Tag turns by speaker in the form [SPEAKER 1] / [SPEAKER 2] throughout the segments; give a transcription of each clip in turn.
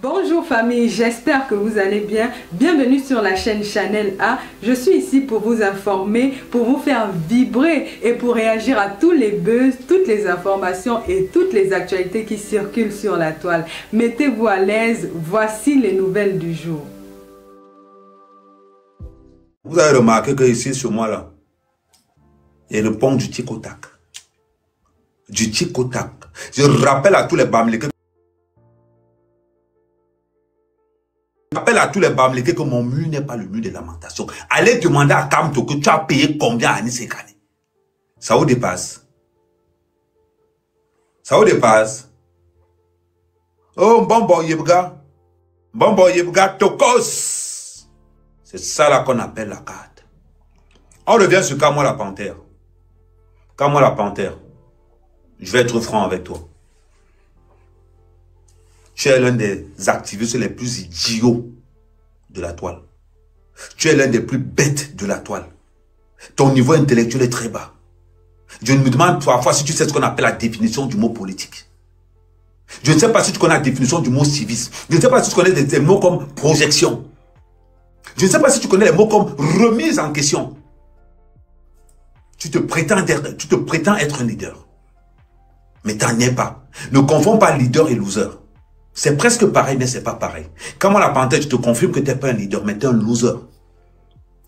[SPEAKER 1] Bonjour famille, j'espère que vous allez bien. Bienvenue sur la chaîne Chanel A. Je suis ici pour vous informer, pour vous faire vibrer et pour réagir à tous les buzz, toutes les informations et toutes les actualités qui circulent sur la toile. Mettez-vous à l'aise, voici les nouvelles du jour.
[SPEAKER 2] Vous avez remarqué que ici sur moi là, il y a le pont du Tic-au-Tac. Du Tic-au-Tac. Je rappelle à tous les Bamileke. Je rappelle à tous les Bamileke que mon mur n'est pas le mur de lamentation. Allez demander à Kamto que tu as payé combien à Nisekane. Ça vous dépasse. Ça vous dépasse. Oh, Mbombo Yebga. Mbombo Yebga Tokos. C'est ça là qu'on appelle la carte. On revient sur Kamwa la Panthère. Kamwa la Panthère. Je vais être franc avec toi. Tu es l'un des activistes les plus idiots de la toile. Tu es l'un des plus bêtes de la toile. Ton niveau intellectuel est très bas. Je me demande parfois si tu sais ce qu'on appelle la définition du mot politique. Je ne sais pas si tu connais la définition du mot civisme. Je ne sais pas si tu connais des mots comme projection. Je ne sais pas si tu connais les mots comme remise en question. Tu te prétends être un leader. Mais t'en es pas. Ne confonds pas leader et loser. C'est presque pareil, mais c'est pas pareil. Quand moi la Panthère, je te confirme que t'es pas un leader, mais t'es un loser.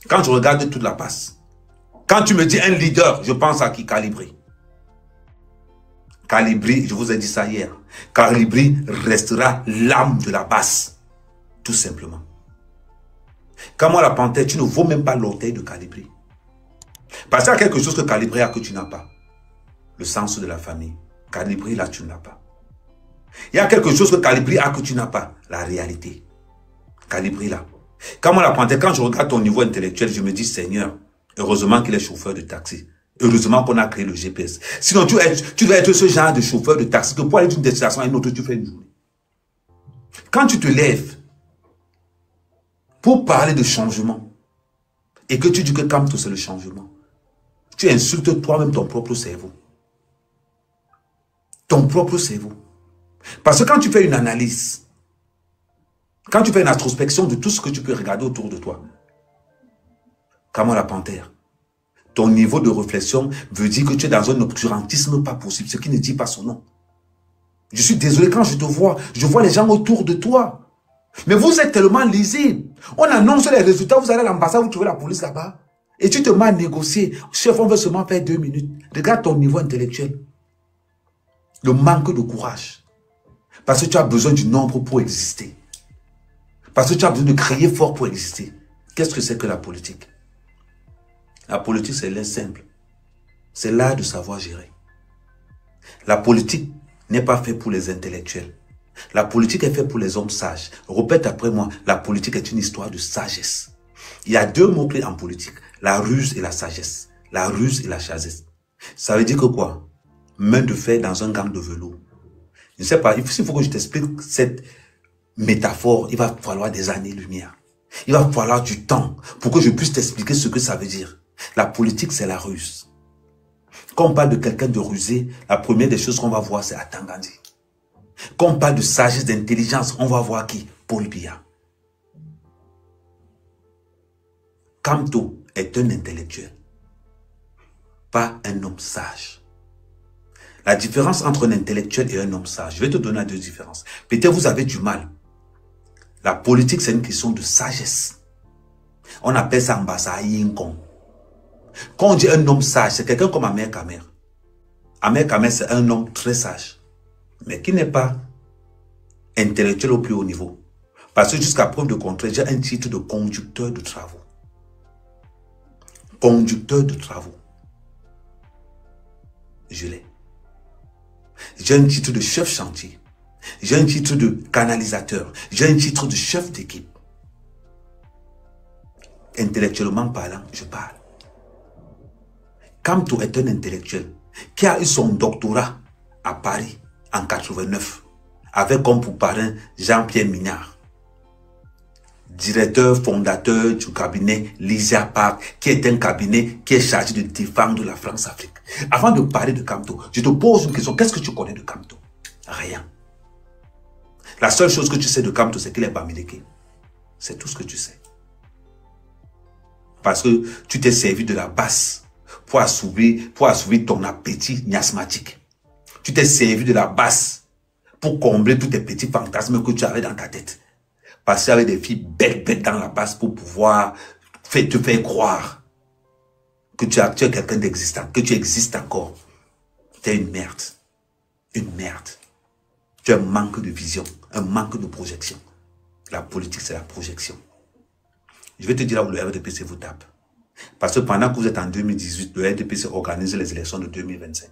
[SPEAKER 2] Quand je regarde toute la passe. Quand tu me dis un leader, je pense à qui? Calibri. Calibri, je vous ai dit ça hier. Calibri restera l'âme de la basse. Tout simplement. Quand moi la Panthère, tu ne vaux même pas l'orteil de Calibri. Parce qu'il y a quelque chose que Calibri a que tu n'as pas. Le sens de la famille. Calibri, là, tu n'as pas. Il y a quelque chose que Calibri a que tu n'as pas. La réalité. Calibri, là. Quand moi la Panthère, quand je regarde ton niveau intellectuel, je me dis, Seigneur, heureusement qu'il est chauffeur de taxi. Heureusement qu'on a créé le GPS. Sinon, tu dois être ce genre de chauffeur de taxi que pour aller d'une destination à une autre, tu fais une journée. Quand tu te lèves pour parler de changement et que tu dis que Kamto, c'est le changement, tu insultes toi-même ton propre cerveau. Ton propre cerveau. Parce que quand tu fais une analyse, quand tu fais une introspection de tout ce que tu peux regarder autour de toi, comme la Panthère, ton niveau de réflexion veut dire que tu es dans un obscurantisme pas possible, ce qui ne dit pas son nom. Je suis désolé quand je te vois, je vois les gens autour de toi. Mais vous êtes tellement lisible. On annonce les résultats, vous allez à l'ambassade, vous trouvez la police là-bas. Et tu te mets à négocier. Chef, on veut seulement faire 2 minutes. Regarde ton niveau intellectuel. Le manque de courage. Parce que tu as besoin du nombre pour exister. Parce que tu as besoin de crier fort pour exister. Qu'est-ce que c'est que la politique? La politique, c'est l'un simple. C'est l'art de savoir gérer. La politique n'est pas faite pour les intellectuels. La politique est faite pour les hommes sages. Répète après moi, la politique est une histoire de sagesse. Il y a 2 mots-clés en politique. La ruse et la sagesse. La ruse et la sagesse. Ça veut dire que quoi? Main de fer dans un gant de velours. Je ne sais pas, s'il faut que je t'explique cette métaphore, il va falloir des années-lumière. Il va falloir du temps pour que je puisse t'expliquer ce que ça veut dire. La politique, c'est la ruse. Quand on parle de quelqu'un de rusé, la première des choses qu'on va voir, c'est Atangandi. Quand on parle de sagesse, d'intelligence, on va voir qui? Paul Biya. Kamto est un intellectuel, pas un homme sage. La différence entre un intellectuel et un homme sage, je vais te donner 2 différences. Peut-être vous avez du mal. La politique, c'est une question de sagesse. On appelle ça Mbassa Yinkon. Quand on dit un homme sage, c'est quelqu'un comme Amer Kamer. Amer Kamer, c'est un homme très sage, mais qui n'est pas intellectuel au plus haut niveau. Parce que jusqu'à preuve de contraire, j'ai un titre de conducteur de travaux. Conducteur de travaux. Je l'ai. J'ai un titre de chef chantier. J'ai un titre de canalisateur. J'ai un titre de chef d'équipe. Intellectuellement parlant, je parle. Kamto est un intellectuel qui a eu son doctorat à Paris en 89 avec comme pour parrain Jean-Pierre Mignard, directeur fondateur du cabinet Lysia Park, qui est un cabinet qui est chargé de défendre la France-Afrique. Avant de parler de Kamto, je te pose une question. Qu'est-ce que tu connais de Kamto? Rien. La seule chose que tu sais de Kamto, c'est qu'il est Bamileke. C'est tout ce que tu sais. Parce que tu t'es servi de la basse pour assouvir ton appétit miasmatique. Tu t'es servi de la basse pour combler tous tes petits fantasmes que tu avais dans ta tête. Passer avec des filles bêtes dans la basse pour pouvoir te faire croire que tu es quelqu'un d'existant, que tu existes encore. Tu es une merde. Une merde. Tu as un manque de vision, un manque de projection. La politique, c'est la projection. Je vais te dire là où le RDPC vous tape. Parce que pendant que vous êtes en 2018, le RDPC organise les élections de 2025.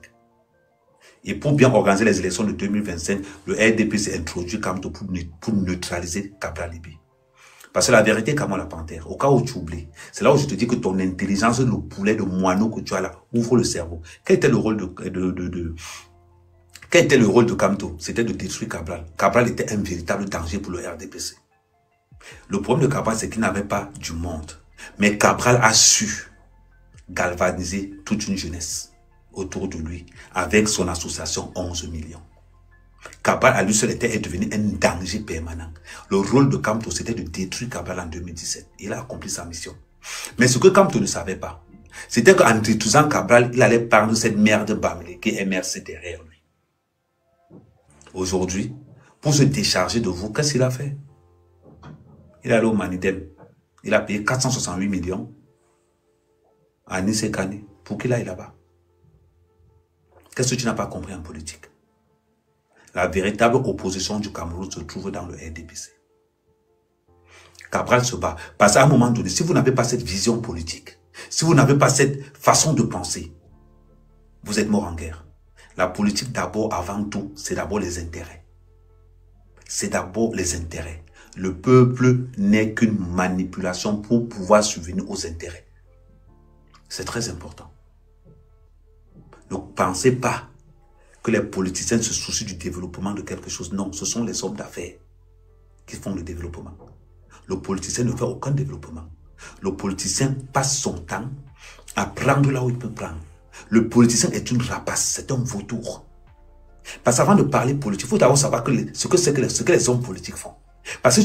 [SPEAKER 2] Et pour bien organiser les élections de 2025, le RDPC introduit Kamto pour neutraliser Cabral Libye. Parce que la vérité, Kamon la Panthère, au cas où tu oublies, c'est là où je te dis que ton intelligence, le poulet de moineau que tu as là, ouvre le cerveau. Quel était le rôle quel était le rôle de Kamto? C'était de détruire Cabral. Cabral était un véritable danger pour le RDPC. Le problème de Cabral, c'est qu'il n'avait pas du monde. Mais Cabral a su galvaniser toute une jeunesse autour de lui avec son association 11 millions. Cabral à lui seul est devenu un danger permanent. Le rôle de Kamto, c'était de détruire Cabral en 2017. Il a accompli sa mission. Mais ce que Kamto ne savait pas, c'était qu'en détruisant Cabral, il allait prendre cette merde Bamileke et MRC derrière lui. Aujourd'hui, pour se décharger de vous, qu'est-ce qu'il a fait? Il est allé au Manidem. Il a payé 468 millions à Nice Kane pour qu'il aille là-bas. Qu'est-ce que tu n'as pas compris en politique? La véritable opposition du Cameroun se trouve dans le RDPC. Cabral se bat. Parce qu'à un moment donné, si vous n'avez pas cette vision politique, si vous n'avez pas cette façon de penser, vous êtes mort en guerre. La politique d'abord, avant tout, c'est d'abord les intérêts. C'est d'abord les intérêts. Le peuple n'est qu'une manipulation pour pouvoir subvenir aux intérêts. C'est très important. Ne pensez pas que les politiciens se soucient du développement de quelque chose. Non, ce sont les hommes d'affaires qui font le développement. Le politicien ne fait aucun développement. Le politicien passe son temps à prendre là où il peut prendre. Le politicien est une rapace, c'est un vautour. Parce qu'avant de parler politique, il faut d'abord savoir ce que les hommes politiques font. Parce que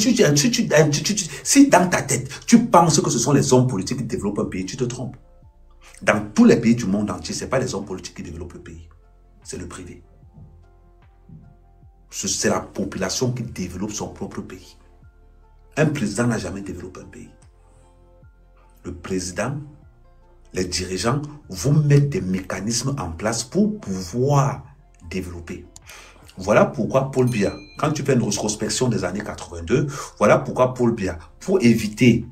[SPEAKER 2] si dans ta tête, tu penses que ce sont les hommes politiques qui développent un pays, tu te trompes. Dans tous les pays du monde entier, ce n'est pas les hommes politiques qui développent le pays. C'est le privé. C'est la population qui développe son propre pays. Un président n'a jamais développé un pays. Le président, les dirigeants vont mettre des mécanismes en place pour pouvoir développer. Voilà pourquoi Paul Biya, quand tu fais une rétrospection des années 82, voilà pourquoi Paul Biya, pour éviter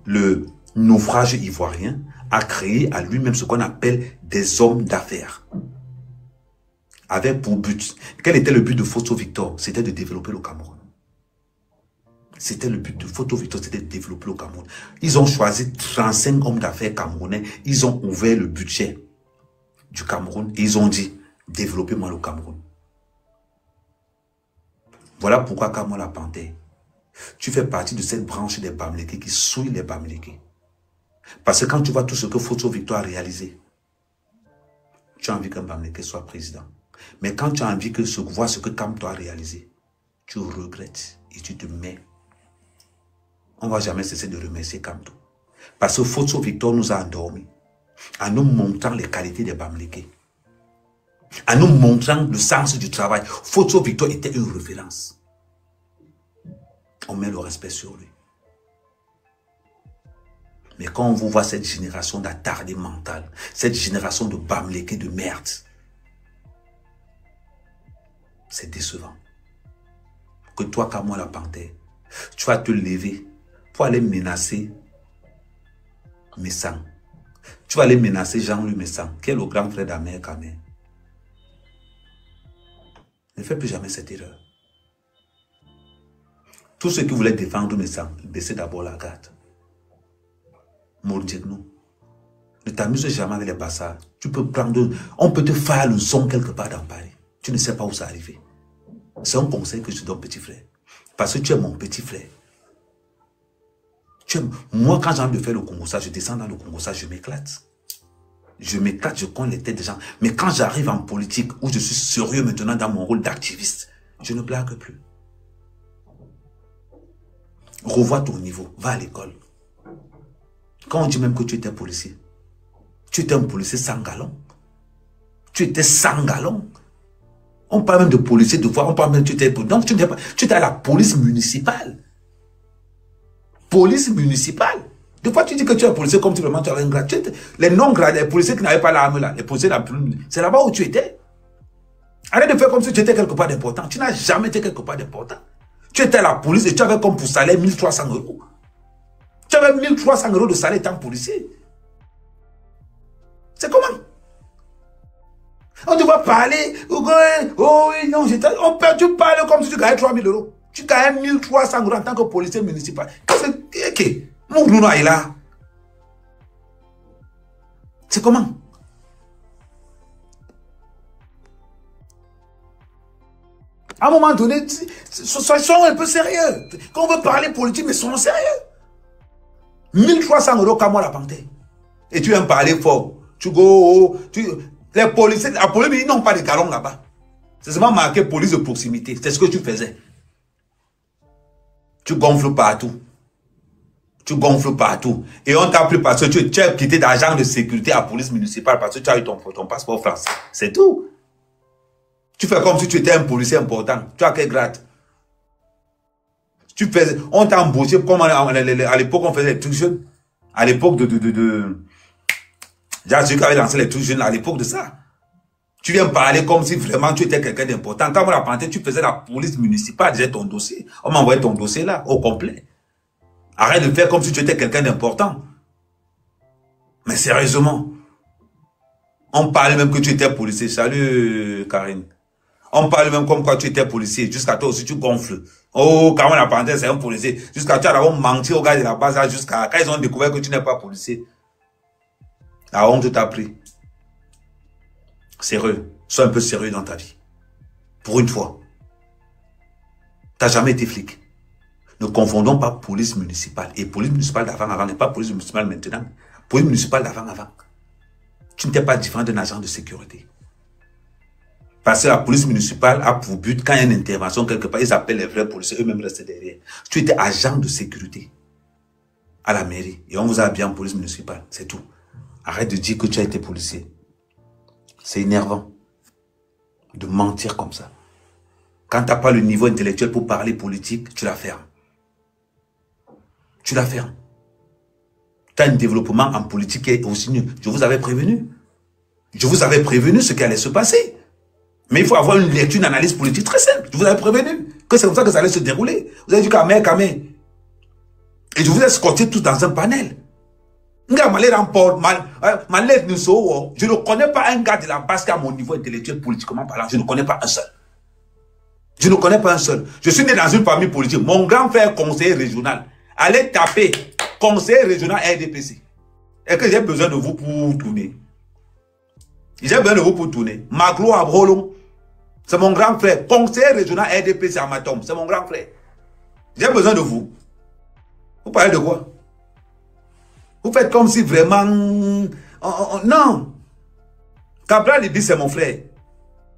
[SPEAKER 2] le naufrage ivoirien, a créé à lui-même ce qu'on appelle des hommes d'affaires. Avec pour but, quel était le but de Photo Victor? C'était de développer le Cameroun. C'était le but de Photo Victor, c'était de développer le Cameroun. Ils ont choisi 35 hommes d'affaires camerounais, ils ont ouvert le budget du Cameroun et ils ont dit, développez-moi le Cameroun. Voilà pourquoi, Kamon la Panthère, tu fais partie de cette branche des Bamileke qui souille les Bamileke. Parce que quand tu vois tout ce que Photo Victor a réalisé, tu as envie qu'un Bamileke soit président. Mais quand tu as envie de voir ce que Kamto a réalisé, tu regrettes et tu te mets. On ne va jamais cesser de remercier Kamto. Parce que Photo Victor nous a endormis en nous montrant les qualités des Bamileke. En nous montrant le sens du travail. Photo Victor était une référence. On met le respect sur lui. Mais quand on vous voit cette génération d'attardés mentales, cette génération de Bamileke de merde, c'est décevant. Que toi, Kamon la Panthère, tu vas te lever pour aller menacer Messang. Tu vas aller menacer Jean-Louis Messang, qui est le grand frère d'Amer Kamer. Ne fais plus jamais cette erreur. Tous ceux qui voulaient défendre Messang, baissez d'abord la garde. Mourdigno. Ne t'amuse jamais avec les bastards. Tu peux prendre. On peut te faire le son quelque part dans Paris. Tu ne sais pas où ça arrive. C'est un conseil que je te donne, petit frère. Parce que tu es mon petit frère. Moi, quand j'ai envie de faire le Congo-ça, je descends dans le Congo-ça, je m'éclate. Je m'éclate, je connais les têtes des gens. Mais quand j'arrive en politique, où je suis sérieux maintenant dans mon rôle d'activiste, Je ne blague plus. Revois ton niveau. Va à l'école. Quand on dit même que tu étais policier, tu étais un policier sans galon. Tu étais sans galon. On parle même de policier de voie. On parle même de tu étais... Donc tu étais à la police municipale. Police municipale. Des fois, tu dis que tu es policier comme tu le tu avais un grade. Les non-grades, les policiers qui n'avaient pas l'arme là, les policiers, c'est là-bas où tu étais. Arrête de faire comme si tu étais quelque part d'important. Tu n'as jamais été quelque part d'important. Tu étais à la police et tu avais comme pour salaire 1300 euros. Tu avais 1300 euros de salaire étant policier. C'est comment? On te va parler. Oh oui, non, tu parles comme si tu gagnais 3000 euros. Tu gagnes 1300 euros en tant que policier municipal. C'est comment? À un moment donné, soyons un peu sérieux. Quand on veut parler politique, mais soyons sérieux. 1300 euros, comme moi la panthère. Et tu viens parler fort. Tu go, les policiers, la police, ils n'ont pas de galons là-bas. C'est seulement marqué police de proximité. C'est ce que tu faisais. Tu gonfles partout. Tu gonfles partout. Et on t'a pris parce que tu as quitté d'agent de sécurité à la police municipale parce que tu as eu ton passeport français. C'est tout. Tu fais comme si tu étais un policier important. Tu as quel grade? Tu fais, on t'a embauché comme à l'époque on faisait les trucs jeunes. À l'époque j'ai celui qui avait lancé les trucs jeunes à l'époque de ça. Tu viens parler comme si vraiment tu étais quelqu'un d'important. Quand on l'a planté, tu faisais la police municipale, j'ai ton dossier. On m'a envoyé ton dossier là, au complet. Arrête de faire comme si tu étais quelqu'un d'important. Mais sérieusement, on parle même que tu étais policier. Salut Karine. On parle même comme quoi tu étais policier. Jusqu'à toi aussi tu gonfles. Oh, quand on a planté, c'est un policier. Jusqu'à toi, d'abord menti au gars de la base là, jusqu'à quand ils ont découvert que tu n'es pas policier. La honte t'a pris. Sérieux. Sois un peu sérieux dans ta vie. Pour une fois. Tu n'as jamais été flic. Ne confondons pas police municipale. Et police municipale d'avant n'est pas police municipale maintenant. Police municipale d'avant. Tu n'étais pas différent d'un agent de sécurité. Parce que la police municipale a pour but, quand il y a une intervention quelque part, ils appellent les vrais policiers, eux-mêmes restent derrière. Tu étais agent de sécurité à la mairie. Et on vous a habillé en police municipale. C'est tout. Arrête de dire que tu as été policier. C'est énervant de mentir comme ça. Quand tu n'as pas le niveau intellectuel pour parler politique, tu la fermes. Tu la fermes. Tu as un développement en politique qui est aussi nul. Je vous avais prévenu. Je vous avais prévenu ce qui allait se passer. Mais il faut avoir une lecture, une analyse politique très simple. Je vous avais prévenu que c'est comme ça que ça allait se dérouler. Vous avez dit Kamé. Et je vous ai escorté tous dans un panel. Je ne connais pas un gars de la base qui a mon niveau intellectuel politiquement parlant. Je ne connais pas un seul. Je ne connais pas un seul. Je suis né dans une famille politique. Mon grand frère conseiller régional. Allez taper conseiller régional RDPC. Et que j'ai besoin de vous pour tourner. J'ai besoin de vous pour tourner. Maglo Abrolong. C'est mon grand frère. Conseiller régional RDPC à Matom. C'est mon grand frère. J'ai besoin de vous. Vous parlez de quoi? Vous faites comme si vraiment... non. Cabral Libi, c'est mon frère.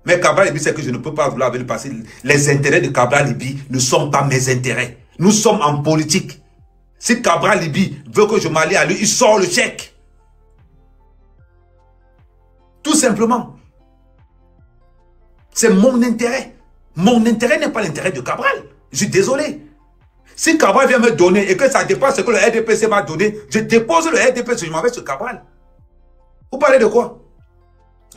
[SPEAKER 2] Mais Cabral Libi, c'est que je ne peux pas vouloir avec lui passer. Les intérêts de Cabral Libi ne sont pas mes intérêts. Nous sommes en politique. Si Cabral Libi veut que je m'allie à lui, il sort le chèque. Tout simplement. C'est mon intérêt. Mon intérêt n'est pas l'intérêt de Cabral. Je suis désolé. Si Cabral vient me donner et que ça dépasse ce que le RDPC m'a donné, je dépose le RDPC, je m'en vais sur Cabral. Vous parlez de quoi?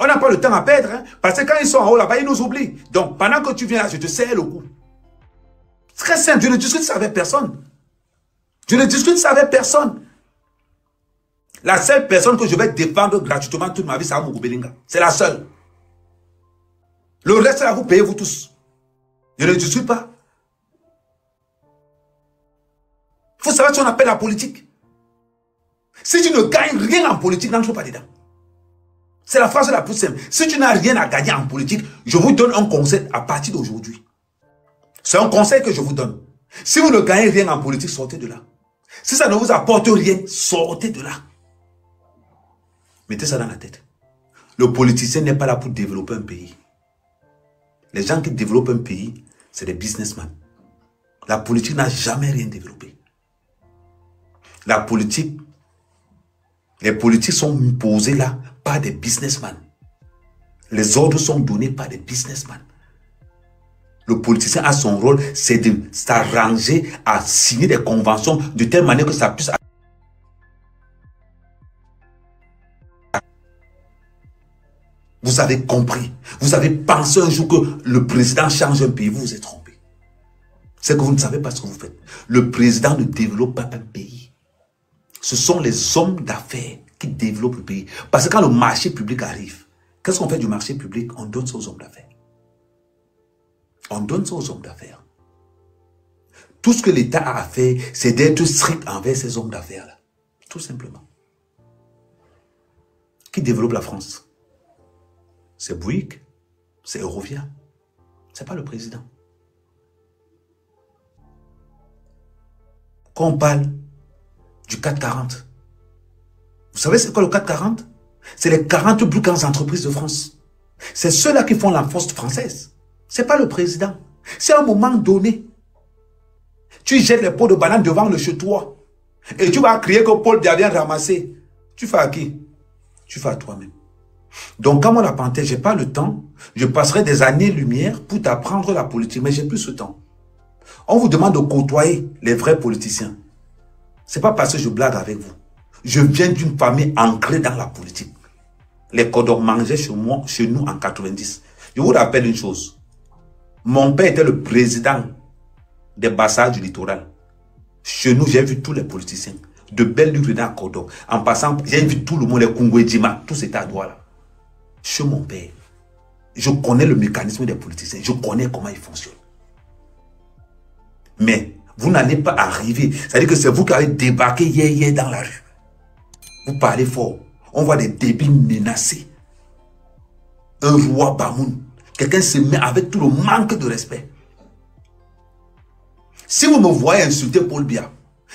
[SPEAKER 2] On n'a pas le temps à perdre, hein, parce que quand ils sont en haut là-bas, ils nous oublient. Donc, pendant que tu viens là, je te serre le cou. Très simple, je ne discute ça avec personne. Je ne discute ça avec personne. La seule personne que je vais défendre gratuitement toute ma vie, c'est Amougou Belinga. C'est la seule. Le reste, là, vous payez vous tous. Je ne discute pas. Il faut savoir ce qu'on appelle la politique. Si tu ne gagnes rien en politique, n'entre pas dedans. C'est la phrase la plus simple. Si tu n'as rien à gagner en politique, je vous donne un conseil à partir d'aujourd'hui. C'est un conseil que je vous donne. Si vous ne gagnez rien en politique, sortez de là. Si ça ne vous apporte rien, sortez de là. Mettez ça dans la tête. Le politicien n'est pas là pour développer un pays. Les gens qui développent un pays, c'est des businessmen. La politique n'a jamais rien développé. La politique, les politiques sont posées là par des businessmen. Les ordres sont donnés par des businessmen. Le politicien a son rôle, c'est de s'arranger à signer des conventions de telle manière que ça puisse... Vous avez compris. Vous avez pensé un jour que le président change un pays. Vous vous êtes trompé. C'est que vous ne savez pas ce que vous faites. Le président ne développe pas un pays. Ce sont les hommes d'affaires qui développent le pays. Parce que quand le marché public arrive, qu'est-ce qu'on fait du marché public? On donne ça aux hommes d'affaires. On donne ça aux hommes d'affaires. Tout ce que l'État a à faire, c'est d'être strict envers ces hommes d'affaires-là. Tout simplement. Qui développe la France? C'est Bouygues, c'est Eurovia. Ce n'est pas le président. Quand on parle du 440, vous savez c'est quoi le 440? C'est les 40 plus grandes entreprises de France. C'est ceux-là qui font la force française. Ce n'est pas le président. C'est à un moment donné. Tu jettes les pots de banane devant le chez toi. Et tu vas crier que Paul Biya vient ramasser. Tu fais à qui? Tu fais à toi-même. Donc, comme on l'a panté, je n'ai pas le temps. Je passerai des années-lumière pour t'apprendre la politique, mais je n'ai plus ce temps. On vous demande de côtoyer les vrais politiciens. Ce n'est pas parce que je blague avec vous. Je viens d'une famille ancrée dans la politique. Les Kodok mangeaient chez nous en 90. Je vous rappelle une chose. Mon père était le président des Bassards du littoral. Chez nous, j'ai vu tous les politiciens. De Belle-Lurina à Kodok. En passant, j'ai vu tout le monde, les Kungwe Djima, tous ces à Douala. Chez mon père. Je connais le mécanisme des politiciens. Je connais comment ils fonctionnent. Mais vous n'allez pas arriver. C'est-à-dire que c'est vous qui avez débarqué hier dans la rue. Vous parlez fort. On voit des débiles menacés. Un roi Bamoun. Quelqu'un se met avec tout le manque de respect. Si vous me voyez insulter Paul Biya,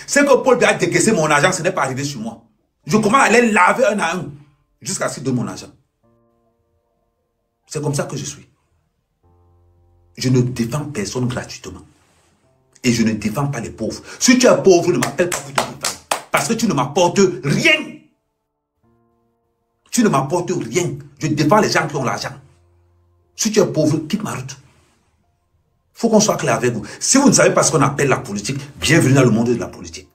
[SPEAKER 2] c'est que Paul Biya a décaissé mon argent, ce n'est pas arrivé sur moi. Je commence à aller laver un à un jusqu'à ce qu'il donne mon argent. C'est comme ça que je suis. Je ne défends personne gratuitement. Et je ne défends pas les pauvres. Si tu es pauvre, ne m'appelle pas pour te défendre. Parce que tu ne m'apportes rien. Tu ne m'apportes rien. Je défends les gens qui ont l'argent. Si tu es pauvre, quitte ma route. Il faut qu'on soit clair avec vous. Si vous ne savez pas ce qu'on appelle la politique, bienvenue dans le monde de la politique.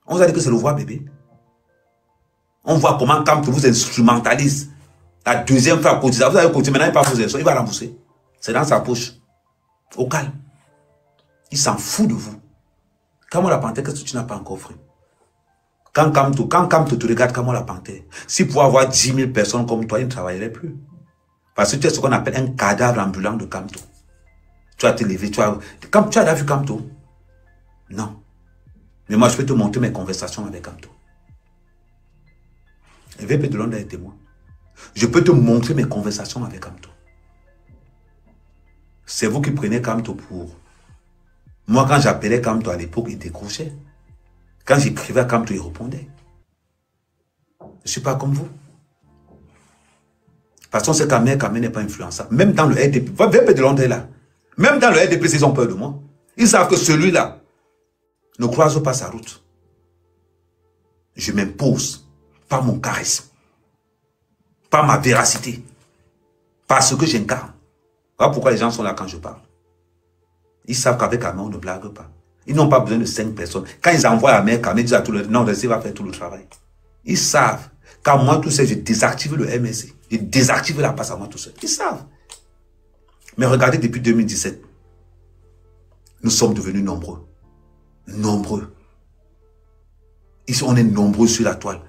[SPEAKER 2] On vous a dit que c'est le roi bébé. On voit comment Kamto vous instrumentalise. La deuxième fois, vous avez cotisé, maintenant il va vous il va rembourser. C'est dans sa poche. Au calme. Il s'en fout de vous. Comment la panthère, qu'est-ce que tu n'as pas encore fait? Quand Kamto te regarde, comment la panthère? Si pour avoir 10 000 personnes comme toi, il ne travaillerait plus. Parce que tu es ce qu'on appelle un cadavre ambulant de Kamto. Tu vas te lever, tu as déjà vu Kamto? Non. Mais moi, je peux te montrer mes conversations avec Kamto. Et VP de Londres est témoin. Je peux te montrer mes conversations avec Kamto. C'est vous qui prenez Kamto pour... Moi, quand j'appelais Kamto à l'époque, il décrochait. Quand j'écrivais à Kamto, il répondait. Je ne suis pas comme vous. De toute façon, c'est Kamé n'est pas influençable. Même dans le RDP, VP de Londres est là. Même dans le RDP, ils ont peur de moi. Ils savent que celui-là ne croise pas sa route. Je m'impose par mon charisme, par ma véracité, par ce que j'incarne. Voilà pourquoi les gens sont là quand je parle. Ils savent qu'avec Kamé, on ne blague pas. Ils n'ont pas besoin de 5 personnes. Quand ils envoient la mère Kamé, ils disent à tout le monde, non, il va faire tout le travail. Ils savent. Quand moi, tout seul, je désactive le MSC. Je désactive la passe à moi tout seul. Ils savent. Mais regardez, depuis 2017, nous sommes devenus nombreux. Nombreux. Ici, on est nombreux sur la toile.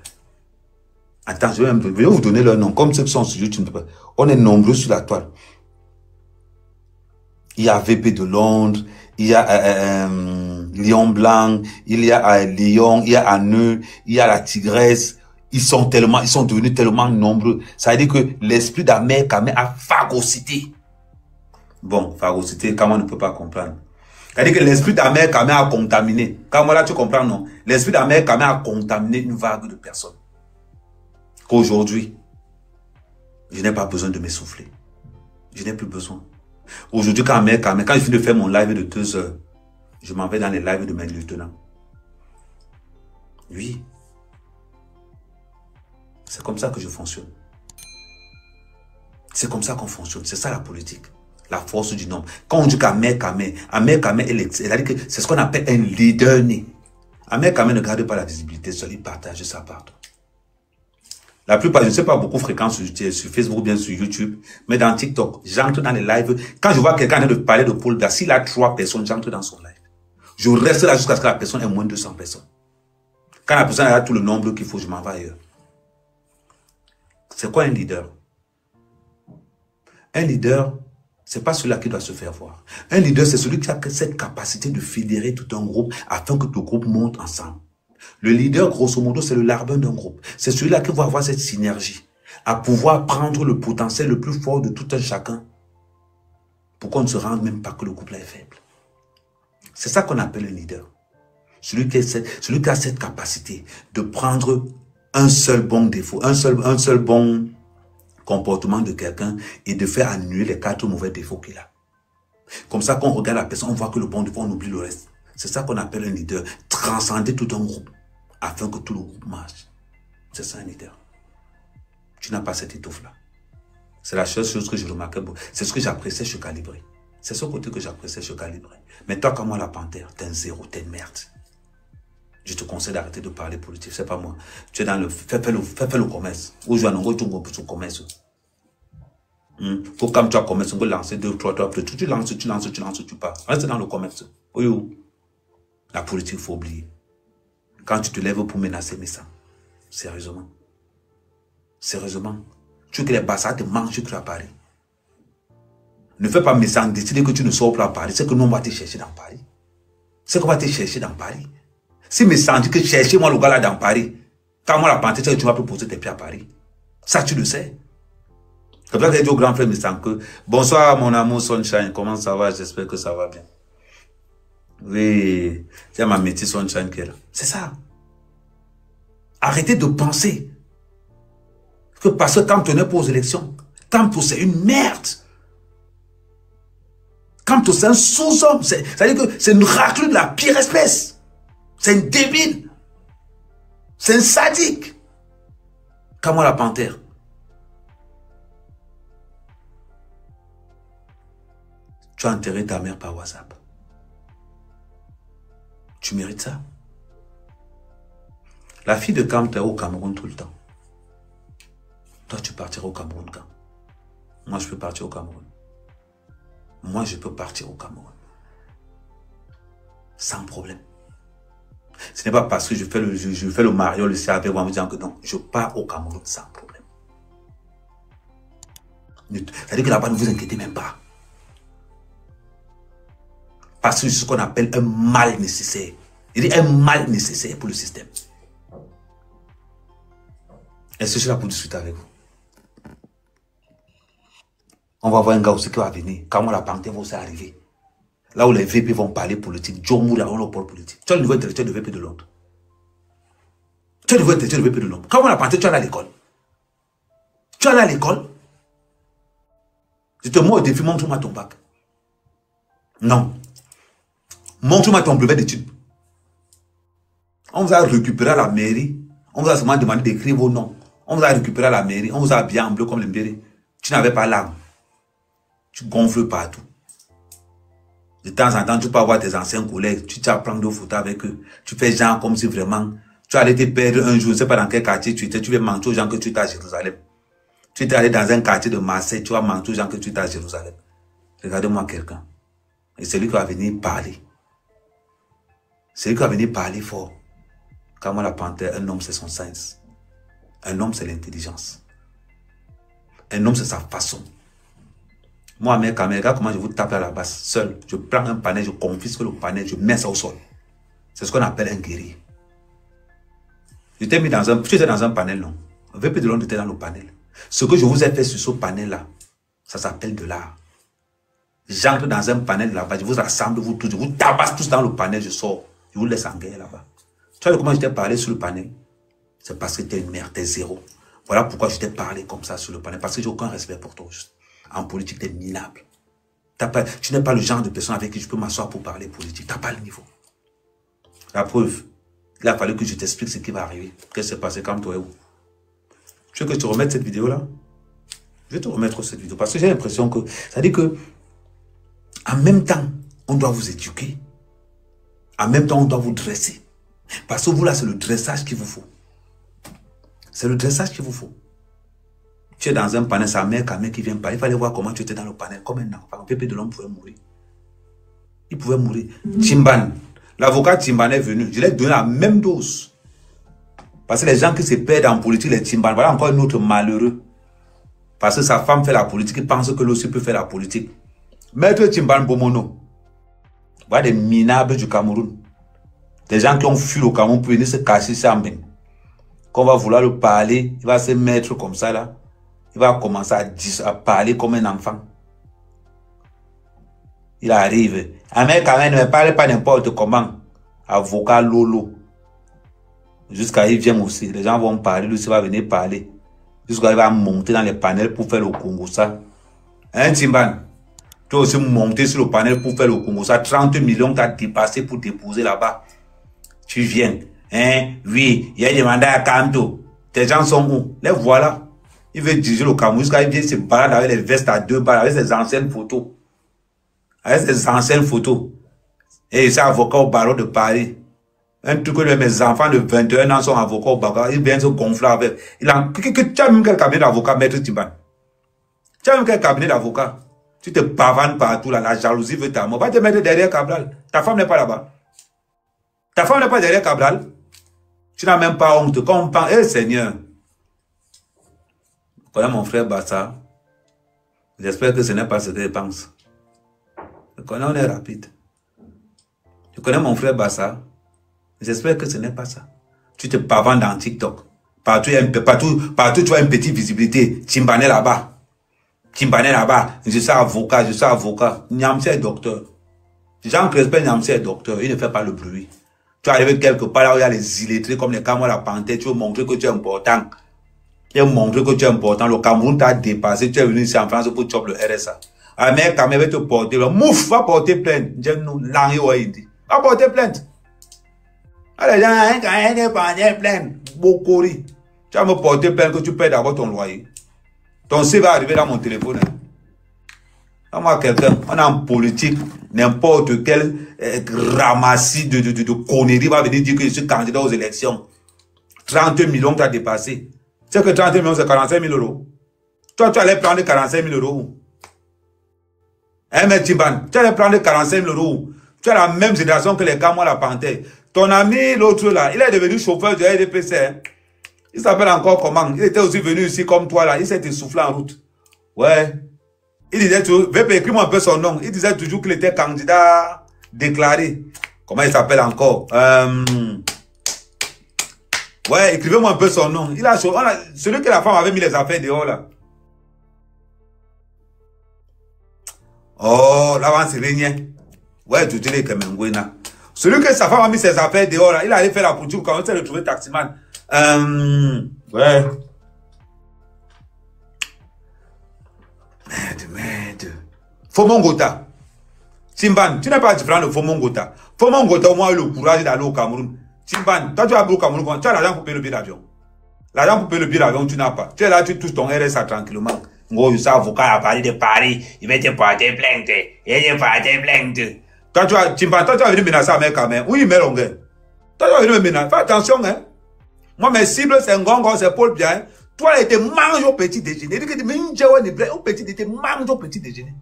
[SPEAKER 2] Attends, je vais vous donner leur nom. Comme ceux qui sont sur YouTube, on est nombreux sur la toile. Il y a VP de Londres, il y a Lion Blanc, il y a Lyon, il y a Anneux, il y a la Tigresse. Ils sont devenus tellement nombreux. Ça veut dire que l'esprit d'Ahmed Kamé a phagocyté. Bon, phagocyté, comment on ne peut pas comprendre. C'est-à-dire que l'esprit d'Ahmed Kamé a contaminé. Comment là tu comprends, non? L'esprit d'Ahmed Kamé a contaminé une vague de personnes. Qu'aujourd'hui, je n'ai pas besoin de m'essouffler. Je n'ai plus besoin. Aujourd'hui, quand je finis de faire mon live de 2 heures, je m'en vais dans les lives de mes lieutenants. Oui. C'est comme ça que je fonctionne. C'est comme ça qu'on fonctionne. C'est ça la politique. La force du nombre. Quand on dit qu'Ahmed Kamé, elle a dit que c'est ce qu'on appelle un leader né. Ahmed Kamé ne garde pas la visibilité, seul il partage ça partout. La plupart, je ne sais pas beaucoup fréquent sur Facebook ou bien sur YouTube, mais dans TikTok, j'entre dans les lives. Quand je vois quelqu'un en train de parler de Paul Biya, s'il a 3 personnes, j'entre dans son live. Je reste là jusqu'à ce que la personne ait moins de 200 personnes. Quand la personne a tout le nombre qu'il faut, je m'en vais ailleurs. C'est quoi un leader? Un leader, c'est pas celui-là qui doit se faire voir. Un leader, c'est celui qui a cette capacité de fédérer tout un groupe afin que tout groupe monte ensemble. Le leader, grosso modo, c'est le larbin d'un groupe. C'est celui-là qui va avoir cette synergie, à pouvoir prendre le potentiel le plus fort de tout un chacun, pour qu'on ne se rende même pas que le couple est faible. C'est ça qu'on appelle un leader. Celui qui a cette capacité de prendre un seul bon défaut, un seul bon comportement de quelqu'un et de faire annuler les 4 mauvais défauts qu'il a. Comme ça, quand on regarde la personne, on voit que le bon défaut, on oublie le reste. C'est ça qu'on appelle un leader. Transcender tout un groupe afin que tout le groupe marche. C'est ça un leader. Tu n'as pas cette étoffe-là. C'est la seule chose que je remarquais. C'est ce que j'appréciais chez Calibré. C'est ce côté que j'appréciais chez Calibré. Mais toi, comme moi, la panthère, t'es un zéro, t'es une merde. Je te conseille d'arrêter de parler politique. C'est pas moi. Tu es dans le... Fais le commerce. Ou je vais en tu le commerce. Pour comme tu as commerce, on peut lancer 2, 3, tu lances, tu pars. Reste dans le commerce. Oui. La politique, il faut oublier. Quand tu te lèves pour menacer mes sangs, sérieusement. Sérieusement. Tu veux que les bassards te mangent à Paris. Ne fais pas mes sangs, décider que tu ne sors plus à Paris. C'est que nous, on va te chercher dans Paris. C'est qu'on va te chercher dans Paris. Si mes sangs disent que cherchez-moi le gars là dans Paris, quand moi la panthère, tu vas plus poser tes pieds à Paris. Ça, tu le sais. C'est pour ça que j'ai dit au grand frère mes sangs que bonsoir mon amour Sunshine, comment ça va? J'espère que ça va bien. Oui, c'est ma métisse Sunshine qui est là. C'est ça. Arrêtez de penser que parce que quand on est pour aux élections, quand c'est une merde. Quand c'est un sous-homme, c'est-à-dire que c'est une raclure de la pire espèce. C'est un débile. C'est un sadique. Comme moi la panthère. Tu as enterré ta mère par WhatsApp. Tu mérites ça. La fille de Cam, tu es au Cameroun tout le temps. Toi, tu partiras au Cameroun quand? Moi, je peux partir au Cameroun. Moi, je peux partir au Cameroun. Sans problème. Ce n'est pas parce que je fais le Mario, le CAP, en me disant que non, je pars au Cameroun sans problème. C'est-à-dire que là-bas, ne vous inquiétez même pas. Parce que c'est ce qu'on appelle un mal nécessaire. Il dit un mal nécessaire pour le système. Est-ce que je suis là pour discuter avec vous? On va voir un gars aussi qui va venir. Quand moi la panthère va aussi arriver. Là où les VP vont parler politique, Joe Moura, on le parle politique. Tu as le niveau intellectuel de VP de Londres. Tu as le niveau intellectuel de VP de Londres. Quand moi la panthère, tu es allé à l'école. Tu es allé à l'école. Je te mets au défi, montre-moi ton bac. Non. Montre-moi ton brevet d'études. On vous a récupéré à la mairie. On vous a seulement demandé d'écrire vos noms. On vous a récupéré à la mairie. On vous a habillé en bleu comme les mbérés. Tu n'avais pas l'âme. Tu gonfles partout. De temps en temps, tu peux avoir tes anciens collègues. Tu prends des photos avec eux. Tu fais genre comme si vraiment tu allais te perdre un jour. Je ne sais pas dans quel quartier tu étais. Tu vas mentir aux gens que tu étais à Jérusalem. Tu étais allé dans un quartier de Marseille. Tu vas mentir aux gens que tu étais à Jérusalem. Regardez-moi quelqu'un. Et c'est lui qui va venir parler. C'est lui qui va venir parler fort. Quand moi la panthère, un homme c'est son sens. Un homme c'est l'intelligence. Un homme c'est sa façon. Moi, mes caméras, comment je vous tape à la base, seul. Je prends un panel, je confisque le panel, je mets ça au sol. C'est ce qu'on appelle un guerrier. Tu étais dans un panel, non? VP de Londres était dans le panel. Ce que je vous ai fait sur ce panel-là, ça s'appelle de l'art. J'entre dans un panel là-bas, je vous rassemble, vous tous, je vous tabasse tous dans le panel, je sors. Je vous laisse en guerre là-bas. Tu vois comment je t'ai parlé sur le panel? C'est parce que tu es une merde, tu es zéro. Voilà pourquoi je t'ai parlé comme ça sur le panel. Parce que j'ai aucun respect pour toi. Juste. En politique, tu es minable. Tu n'es pas le genre de personne avec qui je peux m'asseoir pour parler politique. Tu n'as pas le niveau. La preuve, il a fallu que je t'explique ce qui va arriver. Qu'est-ce qui s'est passé quand toi et où. Tu veux que je te remette cette vidéo-là? Je vais te remettre cette vidéo parce que j'ai l'impression que, ça dit que, en même temps, on doit vous éduquer. En même temps, on doit vous dresser. Parce que vous, là, c'est le dressage qu'il vous faut. C'est le dressage qu'il vous faut. Tu es dans un panel, sa mère qui vient pas. Il fallait voir comment tu étais dans le panel, comme un enfant. Un bébé de l'homme pouvait mourir. Il pouvait mourir. Timban, l'avocat Timban est venu. Je lui ai donné la même dose. Parce que les gens qui se perdent en politique, les Timban, voilà encore un autre malheureux. Parce que sa femme fait la politique, il pense que lui aussi peut faire la politique. Maître Timban Bomono, voilà des minables du Cameroun. Des gens qui ont fui au Cameroun pour venir se cacher ça en même. Quand on va vouloir le parler, il va se mettre comme ça là. Il va commencer à parler comme un enfant. Il arrive. Mais quand même, ne parle pas n'importe comment. Avocat Lolo. Jusqu'à il vient aussi. Les gens vont parler, lui aussi va venir parler. Jusqu'à il va monter dans les panels pour faire le Congo ça. Hein, Timban? Tu as aussi monté sur le panel pour faire le Congo ça. 30 millions t'as dépassé pour déposer là-bas. Tu viens. Hein? Oui, il y a des mandats à Kanto. Tes gens sont où? Les voilà. Il veut diriger le Cameroun jusqu'à il vient se balader avec les vestes à 2 balles, avec ses anciennes photos. Avec ses anciennes photos. Et c'est avocat au barreau de Paris. Un truc que mes enfants de 21 ans sont avocats au barreau. Ils viennent se gonfler avec. Tu as même quel cabinet d'avocat, maître Timban? Tu as même quel cabinet d'avocat? Tu te pavanes partout là, la jalousie veut ta mort. Va te mettre derrière Cabral. Ta femme n'est pas là-bas. Ta femme n'est pas derrière Cabral. Tu n'as même pas honte. Quand on pense, Seigneur. Je connais mon frère Bassa. J'espère que ce n'est pas ce qu'il pense. Je connais, on est rapide. Je connais mon frère Bassa. J'espère que ce n'est pas ça. Tu te pavanes dans TikTok. Partout, tu as une petite visibilité. Timbané là-bas. Timbané là-bas. Je suis avocat, je suis avocat. Niamsi est docteur. Jean Crespin Niamsi est docteur. Il ne fait pas le bruit. Tu arrives quelque part là où il y a les illettrés comme les Cameroun la Panthère. Tu veux montrer que tu es important. Tu veux montrer que tu es important. Le Cameroun t'a dépassé. Tu es venu ici en France pour choper le RSA. Ah, mais quand même, va te porter. Mouf, va porter plainte. Va porter plainte. Les gens, quand ils portent plainte, Bokori. Tu vas me porter plainte que tu payes d'abord ton loyer. Ton C va arriver dans mon téléphone. Moi, quelqu'un, on est en politique, n'importe quel ramassis de conneries va venir dire que je suis candidat aux élections. 30 millions tu as dépassé. Tu sais que 30 millions, c'est 45 000 euros. Toi, tu allais prendre 45 000 euros. Hein, mais Timban, tu allais prendre 45 000 euros. Tu as la même génération que les Cameroun la Panthère. Ton ami, l'autre là, il est devenu chauffeur de RDPC. Hein? Il s'appelle encore comment? Il était aussi venu ici comme toi là. Il s'est essoufflé en route. Ouais. Il disait toujours, écris-moi un peu son nom. Il disait toujours qu'il était candidat déclaré. Comment il s'appelle encore? Ouais, écrivez-moi un peu son nom. Celui que la femme avait mis les affaires dehors là. Oh, là, c'est rien. Ouais, tu te dis que Mengwena. Celui que sa femme a mis ses affaires dehors là, il allait faire la politique quand on s'est retrouvé taximan. Ouais. Merde. Fomongota. Timban, tu n'es pas différent de Fomongota. Fomongota, au moins, a eu le courage d'aller au Cameroun. Timban, toi, tu as aller au Cameroun, tu as l'argent pour payer le billet d'avion. L'argent pour payer le billet d'avion, tu n'as pas. Tu es là, tu touches ton RSA tranquillement. Ngo, je suis avocat à Paris de Paris. Il va te porter plainte. Il va te porter plainte. Toi, tu as, Timban, toi, tu vas venir menacer à mec quand même. Oui, mais longue. Toi, tu vas venir me menacer. Fais attention, hein. Moi, mes cibles, c'est Ngongo, c'est Paul Bien. Toi, il était mange au petit déjeuner. Il dit au petit déjeuner, mange au petit déjeuner.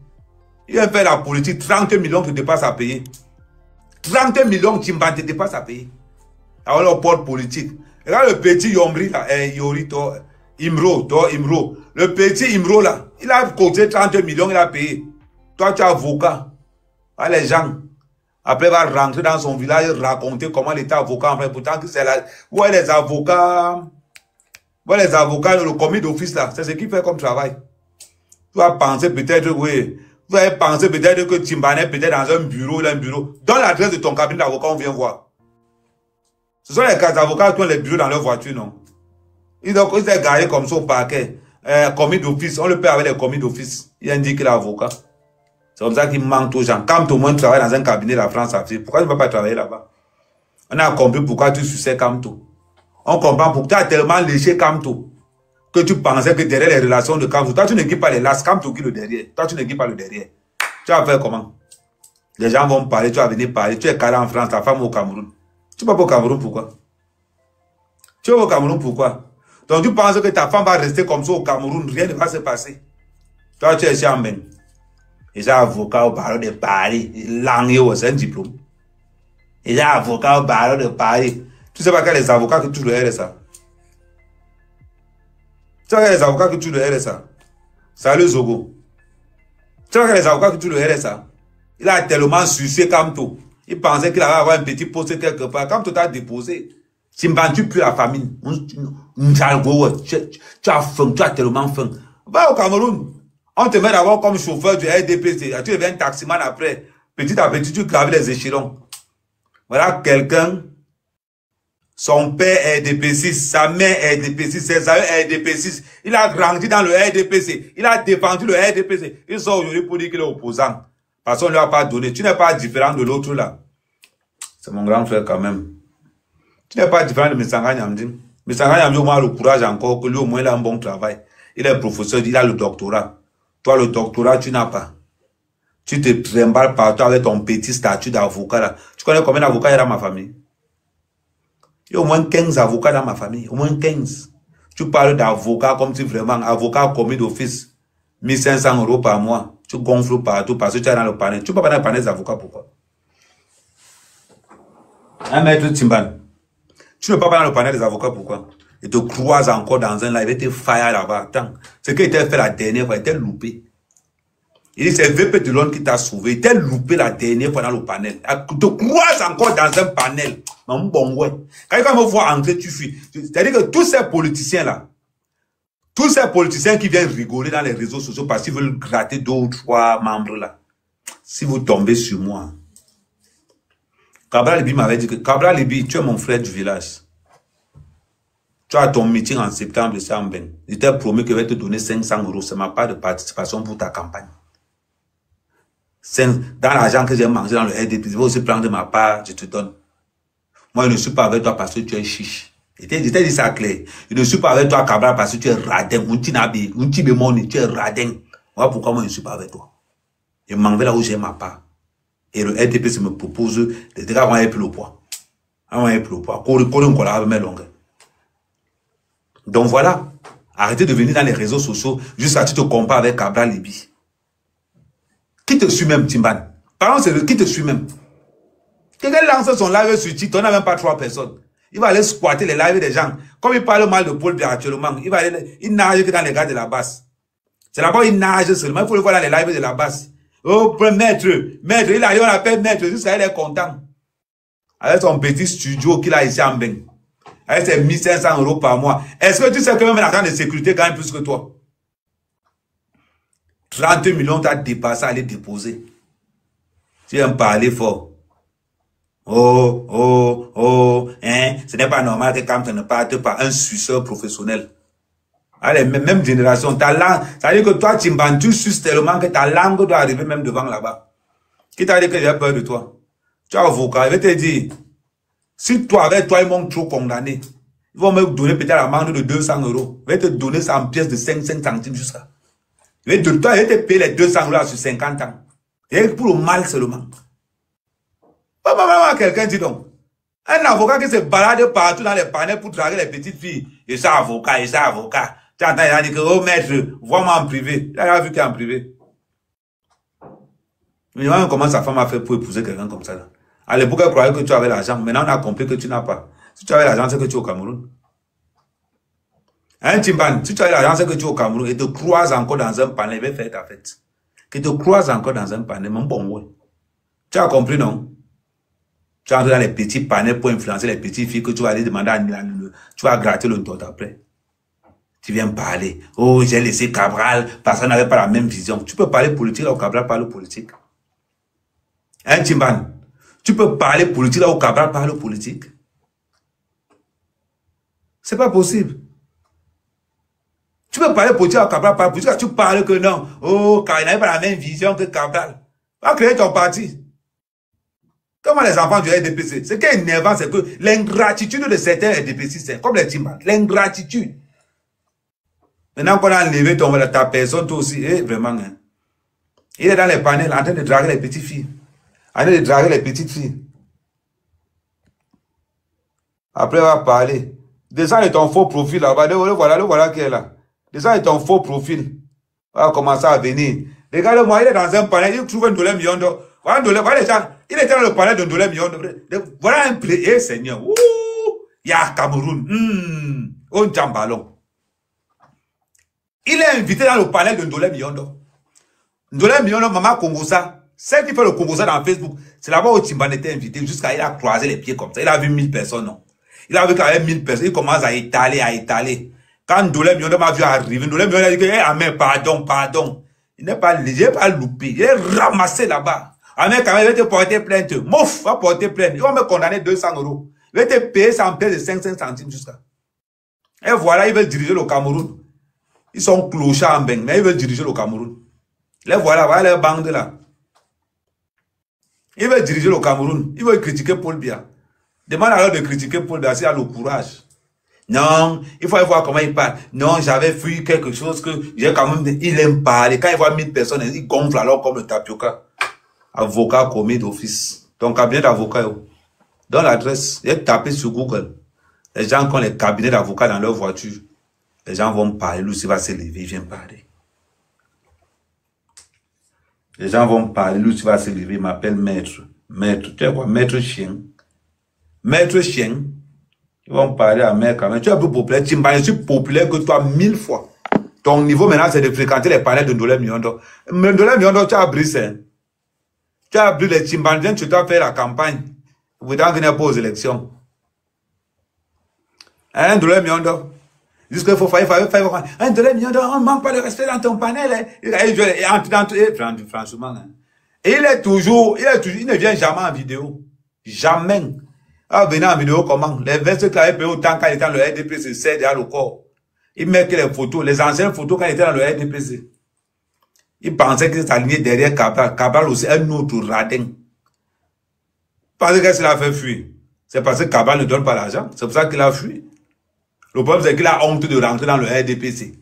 [SPEAKER 2] Il vient faire la politique, 30 millions que tu dépasses à payer. 30 millions, Timban, te dépasse à payer. Alors, le port politique. Regarde le petit Yombri, là, Yorito, Imro. Le petit Imro, là, il a coûté 30 millions, il a payé. Toi, tu es avocat. Ah, les gens, après, il va rentrer dans son village et raconter comment il était avocat. Enfin, pourtant, c'est là. Ouais, les avocats. Ouais, les avocats, le commis d'office, là, c'est ce qu'il fait comme travail. Tu vas penser peut-être, oui. Tu vas penser peut-être que Timbané est peut-être dans un bureau, Donne l'adresse de ton cabinet d'avocat, on vient voir. Ce sont les avocats qui ont les bureaux dans leur voiture, non? Ils sont garés comme ça au parquet. Commis d'office, on le paie avec les commis d'office. Il indique qu'il est avocat. C'est comme ça qu'il manque aux gens. Quand au moins tu travailles dans un cabinet de la France-Afrique, pourquoi tu ne vas pas travailler là-bas? On a compris pourquoi tu suçais Kamto. On comprend pourquoi tu as tellement léché Kamto que tu pensais que derrière les relations de Kamto, toi tu n'équipes pas les lasses, Kamto qui le derrière. Toi tu n'équipes pas le derrière. Tu vas faire comment? Les gens vont parler, tu vas venir parler. Tu es calé en France, ta femme au Cameroun. Tu vas pas au Cameroun pourquoi? Tu vas au Cameroun pourquoi? Donc tu penses que ta femme va rester comme ça au Cameroun, rien ne va se passer. Toi tu es ici en même. Et j'ai avocat au barreau de Paris, langue, c'est un diplôme. Et j'ai avocat au barreau de Paris. Tu sais pas qu'il y a les avocats qui touchent le RSA. Tu sais qu'il y a les avocats qui touchent le RSA. Salut Zogo. Tu sais qu'il y a les avocats qui touchent le RSA. Il a tellement sucé Kamto. Il pensait qu'il allait avoir un petit poste quelque part. Kamto t'a déposé. Tu ne plus la famine. Tu as faim, tu as tellement faim. Va au Cameroun. On te met d'abord comme chauffeur du RDPC. Tu deviens taximan après. Petit à petit, tu graves les échelons. Voilà quelqu'un. Son père est RDP6, sa mère est RDP6, ses amis RDP6. Il a grandi dans le RDPC. Il a défendu le RDPC. Il sort aujourd'hui pour dire qu'il est opposant. Parce qu'on ne lui a pas donné. Tu n'es pas différent de l'autre là. C'est mon grand frère quand même. Tu n'es pas différent de Messanga Nyamdi. Messanga Nyamdi au moins a le courage encore que lui au moins il a un bon travail. Il est professeur, il a le doctorat. Toi le doctorat tu n'as pas. Tu te trimbales partout avec ton petit statut d'avocat là. Tu connais combien d'avocats il y a dans ma famille? Il y a au moins 15 avocats dans ma famille. Au moins 15. Tu parles d'avocat comme si vraiment, avocat commis d'office. 1500 € par mois. Tu gonfles partout parce que tu es dans le panel. Tu ne peux pas dans le panel des avocats, pourquoi? Un maître Timban. Tu ne peux pas dans le panel des avocats, pourquoi? Il te croise encore dans un live, il te faille là-bas. Attends. Ce qu'il t'a fait la dernière fois, il t'a loupé. Il dit, c'est VP de l'homme qui t'a sauvé. Il t'a loupé la dernière fois dans le panel. Il te croise encore dans un panel. Non, bon, ouais. Quand il me voit entrer, tu fuis. C'est-à-dire que tous ces politiciens-là, tous ces politiciens qui viennent rigoler dans les réseaux sociaux parce qu'ils veulent gratter 2 ou 3 membres là, si vous tombez sur moi, Cabral Libi m'avait dit que Cabral Libi, tu es mon frère du village. Tu as ton meeting en septembre, c'est en Ben. Je t'ai promis que je vais te donner 500 €. C'est ma part de participation pour ta campagne. Dans l'argent que j'ai mangé dans le RDP, je vais aussi prendre de ma part, je te donne. Moi, je ne suis pas avec toi parce que tu es chiche. Je t'ai dit ça clair. Je ne suis pas avec toi, Cabral, parce que tu es radin. Tu es radin. Voilà pourquoi moi, je ne suis pas avec toi. Je m'en vais là où j'ai ma part. Et le RDP me propose de dire qu'on ait plus le poids. On ait plus le poids. Donc voilà. Arrêtez de venir dans les réseaux sociaux jusqu'à ce que tu te compares avec Cabral Libi. Qui te suit même, Timban? Par exemple, c'est qui te suit même? Quelqu'un lance son live sur TikTok, on n'a même pas 3 personnes. Il va aller squatter les lives des gens. Comme il parle mal de Paul Biya actuellement, il nage que dans les gars de la basse. C'est là-bas il nage seulement. Il faut le voir dans les lives de la basse. Oh, maître, il arrive, on l'appelle maître, jusqu'à il est content. Avec son petit studio qu'il a ici en Beng. Avec ses 1500 € par mois. Est-ce que tu sais que même l'argent de sécurité gagne plus que toi? 30 millions t'as dépassé à aller déposer. Tu viens me parler fort. Ce n'est pas normal que quand tu ne partes pas un suceur professionnel. Allez, même génération, ta langue, ça veut dire que toi, tu suces tellement que ta langue doit arriver même devant là-bas. Qui t'a dit que j'ai peur de toi? Tu es avocat, il va te dire, si toi, avec toi, ils m'ont trop condamné, ils vont me donner peut-être l'amende de 200 €. Ils vont te donner ça en pièces de 5 centimes jusqu'à. Toi, il va te payer les 200 € sur 50 ans. Et pour le mal seulement. Quelqu'un dit donc. Un avocat qui se balade partout dans les panels pour draguer les petites filles. Et ça, avocat, et ça, avocat. Tu entends, il a dit que, oh maître, vois-moi en privé. Il a vu qu'il est en privé. Mais comment sa femme a fait pour épouser quelqu'un comme ça là? À l'époque, elle croyait que tu avais l'argent. Maintenant, on a compris que tu n'as pas. Si tu avais l'argent, c'est que tu es au Cameroun. Hein, Timban, si tu as l'argent, c'est que tu es au Cameroun et te croises encore dans un panel, il va faire ta fête. Que te croises encore dans un panel, mon bon ouais. Tu as compris, non? Tu entres dans les petits panels pour influencer les petites filles que tu vas aller demander à tu vas gratter le tot après. Tu viens parler. Oh, j'ai laissé Cabral parce qu'on n'avait pas la même vision. Tu peux parler politique là où Cabral parle politique. Hein, Timban? Tu peux parler politique là où Cabral parle politique. C'est pas possible. Tu peux parler politique là où Cabral parle politique. Tu parles que non. Oh, car il n'avait pas la même vision que Cabral. Va créer ton parti. Comment les enfants du RDPC? Ce qui est énervant, c'est que l'ingratitude de certains RDPC, c'est comme les Timba. L'ingratitude. Maintenant qu'on a enlevé ta personne, toi aussi, vraiment. Hein. Il est dans les panels en train de draguer les petites filles. En train de draguer les petites filles. Après, on va parler. Descends de ton faux profil là-bas. Le voilà qui est là. Descends de ton faux profil. On va commencer à venir. Regarde-moi, il est dans un panel. Il trouve un dollar million d'euros. Voilà, les gens. Il était dans le palais d'un dollar million d'euros. Voilà un prix. Eh, Seigneur. Ouh, il y a Cameroun. On tient ballon. Il est invité dans le palais d'un dollar million d'euros. Dollar million d'euros, maman Congosa. Celle qui fait le Congosa dans Facebook, c'est là-bas où Timban était invité jusqu'à il a croisé les pieds comme ça. Il a vu 1000 personnes, non. Il a vu qu'avec 1000 personnes, il commence à étaler. Quand dollar million d'euros m'a vu arriver, dollar million d'euros a dit que, Amen, pardon. Il n'est pas loupé. Il est ramassé là-bas. Amen, quand même, il va te porter plainte. Mouf, va porter plainte. Ils vont me condamner 200 €. Il va te payer 100 pièces de 500 centimes jusqu'à. Et voilà, ils veulent diriger le Cameroun. Ils sont clochards en bain, mais ils veulent diriger le Cameroun. Les voilà les bandes là. Ils veulent diriger le Cameroun. Ils veulent critiquer Paul Biya. Demande alors de critiquer Paul Biya s'il a le courage. Non, il faut voir comment il parle. Non, j'avais fui quelque chose que j'ai quand même... Il aime parler. Quand il voit 1000 personnes, il gonfle alors comme le tapioca. Avocat commis d'office. Ton cabinet d'avocat, dans l'adresse, il est tapé sur Google. Les gens qui ont les cabinets d'avocats dans leur voiture, les gens vont parler. Lui aussi va se lever, il vient parler. Les gens vont parler, lui aussi va se lever, il m'appelle maître. Maître, tu sais quoi, maître chien. Maître chien. Ils vont parler à maître quand même. Tu es plus populaire, je suis populaire que toi 1000 fois. Ton niveau maintenant, c'est de fréquenter les panels de dollar million d'euros. Mais dollar million d'euros, tu as brisé. Tu as appelé les Timbandiens, tu dois faire la campagne. Vous devez venir pour aux élections. Un dollar million d'euros. Jusqu'à il faut faire un dollar million d'euros, on ne manque pas de respect dans ton panel. Franchement. Et il ne vient jamais en vidéo. Jamais. Ah, venez en vidéo comment? Les vestes qu'il avait payé autant quand il était dans le RDPC, c'est derrière le corps. Il met que les photos, les anciennes photos quand il était dans le RDPC. Il pensait qu'il s'alignait derrière Cabral. Cabral aussi, un autre radin. Parce qu'est-ce qu'il a fait fuir? C'est parce que Cabral ne donne pas l'argent. C'est pour ça qu'il a fui. Le problème, c'est qu'il a honte de rentrer dans le RDPC.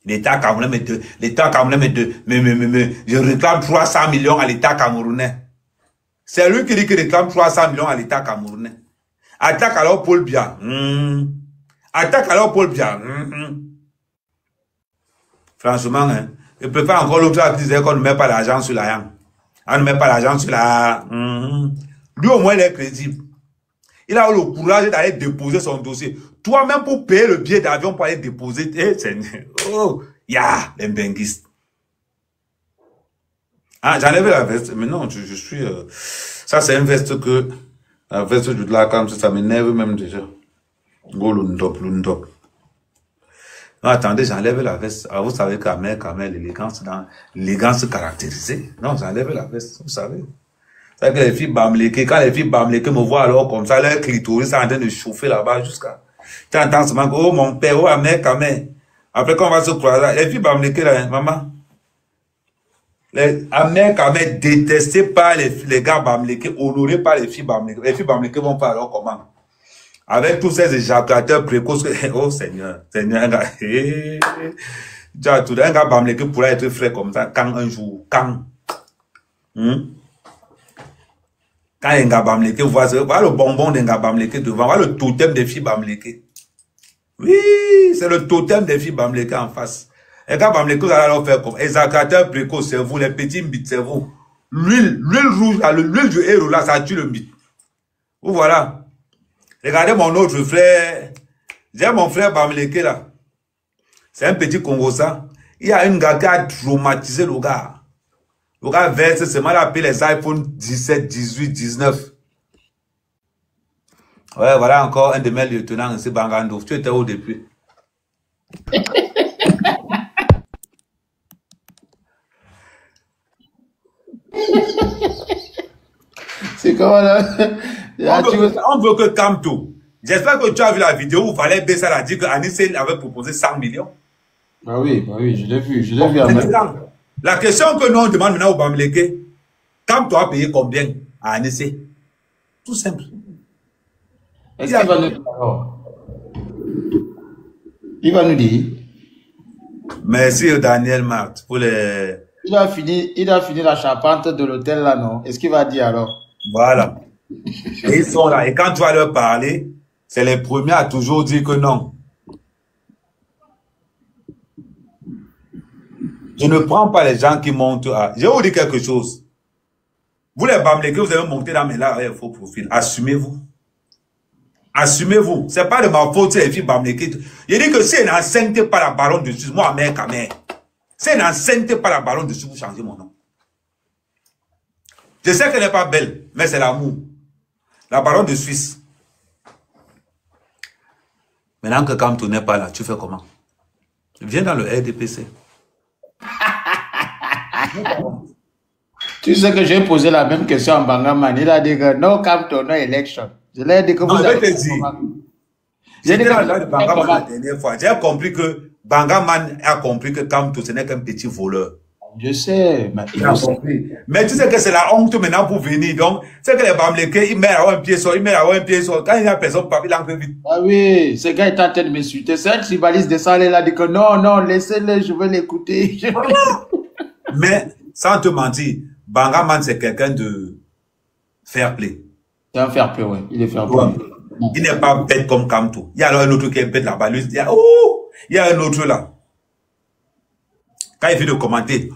[SPEAKER 2] L'État camerounais je réclame 300 millions à l'État camerounais. C'est lui qui dit qu'il réclame 300 millions à l'État camerounais. Attaque alors Paul Biya. Attaque alors Paul Biya. Franchement, hein, je préfère encore l'autre qui disait qu'on ne met pas l'argent sur la yann. On ne met pas l'argent sur la... Lui, au moins, il est crédible. Il a eu le courage d'aller déposer son dossier. Toi-même, pour payer le billet d'avion pour aller déposer... Oh, les benguistes. Ah, j'enlève la veste. Mais non, je suis... ça, c'est une veste que... La veste de la comme ça m'énerve même déjà. Go l'undop. Non, attendez, j'enlève la veste. Alors, vous savez quand même l'élégance caractérisée. Non, j'enlève la veste, vous savez. C'est que les filles bamléquées, quand les filles bamléquées me voient alors comme ça, leur clitoris est en train de chauffer là-bas jusqu'à... Tu entends seulement, oh mon père, oh Amé, quand même. Après, quand on va se croiser, les filles bamléquées là, maman. Les Amé, quand même, détestés par les gars bamléqués, honorés par les filles bamléquées. Les filles bamléquées vont pas alors comment? Avec tous ces éjaculateurs précoces, oh Seigneur, un gars, un gars bamléqué pourrait être frais comme ça, quand un jour, quand un gars bamléqué, voilà le bonbon d'un gars bamléqué devant, voilà le totem des filles bamléquées. Oui, c'est le totem des filles bamléquées en face. Les gars bamléqués, vous allez leur faire comme, éjaculateurs précoces, c'est vous, les petits mbites, c'est vous. L'huile rouge, l'huile du héros là, ça tue le mbite. Vous voilà. Regardez mon autre frère. J'ai mon frère bamléqué là. C'est un petit Congosa. Il y a une gars qui a traumatisé le gars. Le gars verse seulement appelé les iPhone 17, 18, 19. Ouais, voilà encore un de mes lieutenants ici, Bangando. Tu étais où depuis?
[SPEAKER 3] C'est comment là?
[SPEAKER 2] On veut que Kamto. J'espère que tu as vu la vidéo où Valère Bessal a dit que Anissé avait proposé 100 millions.
[SPEAKER 3] Ah oui, je l'ai vu, à même.
[SPEAKER 2] La question que nous on demande maintenant au Bamileke, quand tu as payé combien à Anissé? Tout simple.
[SPEAKER 3] Est-ce qu'il va nous dire alors? Il va nous dire.
[SPEAKER 2] Merci Daniel Marthe pour les...
[SPEAKER 3] Il a fini la charpente de l'hôtel là, non? Est-ce qu'il va dire alors?
[SPEAKER 2] Voilà. Et ils sont là. Et quand tu vas leur parler, c'est les premiers à toujours dire que non. Je ne prends pas les gens qui montent à... Je vais vous dire quelque chose. Vous les Bamileke, vous avez monté dans mes là avec faux profil. Assumez-vous. Assumez-vous. C'est pas de ma faute, c'est les filles Bamileke. Je dis que si elle n'enseigne pas la baronne dessus, moi, mère, camère. Si elle n'enseigne pas la baronne dessus, vous changez mon nom. Je sais qu'elle n'est pas belle, mais c'est l'amour. La baronne de Suisse. Maintenant que quand tu n'es pas là, tu fais comment? Viens dans le RDPC.
[SPEAKER 3] Tu sais que j'ai posé la même question à Bangaman. Il a dit que no come to no election. Je l'ai dit que vous
[SPEAKER 2] avez
[SPEAKER 3] avez...
[SPEAKER 2] J'étais là de Bangaman la dernière fois. J'ai compris que Bangaman a compris que Kamto, ce n'est qu'un petit voleur.
[SPEAKER 3] Je sais, mais
[SPEAKER 2] il a compris. Mais tu sais que c'est la honte maintenant pour venir. Donc, c'est que les Bamileke, ils mettent à un pied sort, ils mettent à un pied sort. Quand il y a personne, il entre vite.
[SPEAKER 3] Ah oui, ce gars est en train de m'insulter. C'est un tribaliste de ça, il a dit que non, non, laissez-le, je vais l'écouter.
[SPEAKER 2] Mais, sans te mentir, Bangaman, c'est quelqu'un de fair play.
[SPEAKER 3] C'est un fair play, oui. Il est fair play.
[SPEAKER 2] Ouais. Il n'est pas bête comme Kamto. Il y a alors un autre qui est bête là-bas. Il y a, oh, il y a un autre là. Quand il fait de commenter,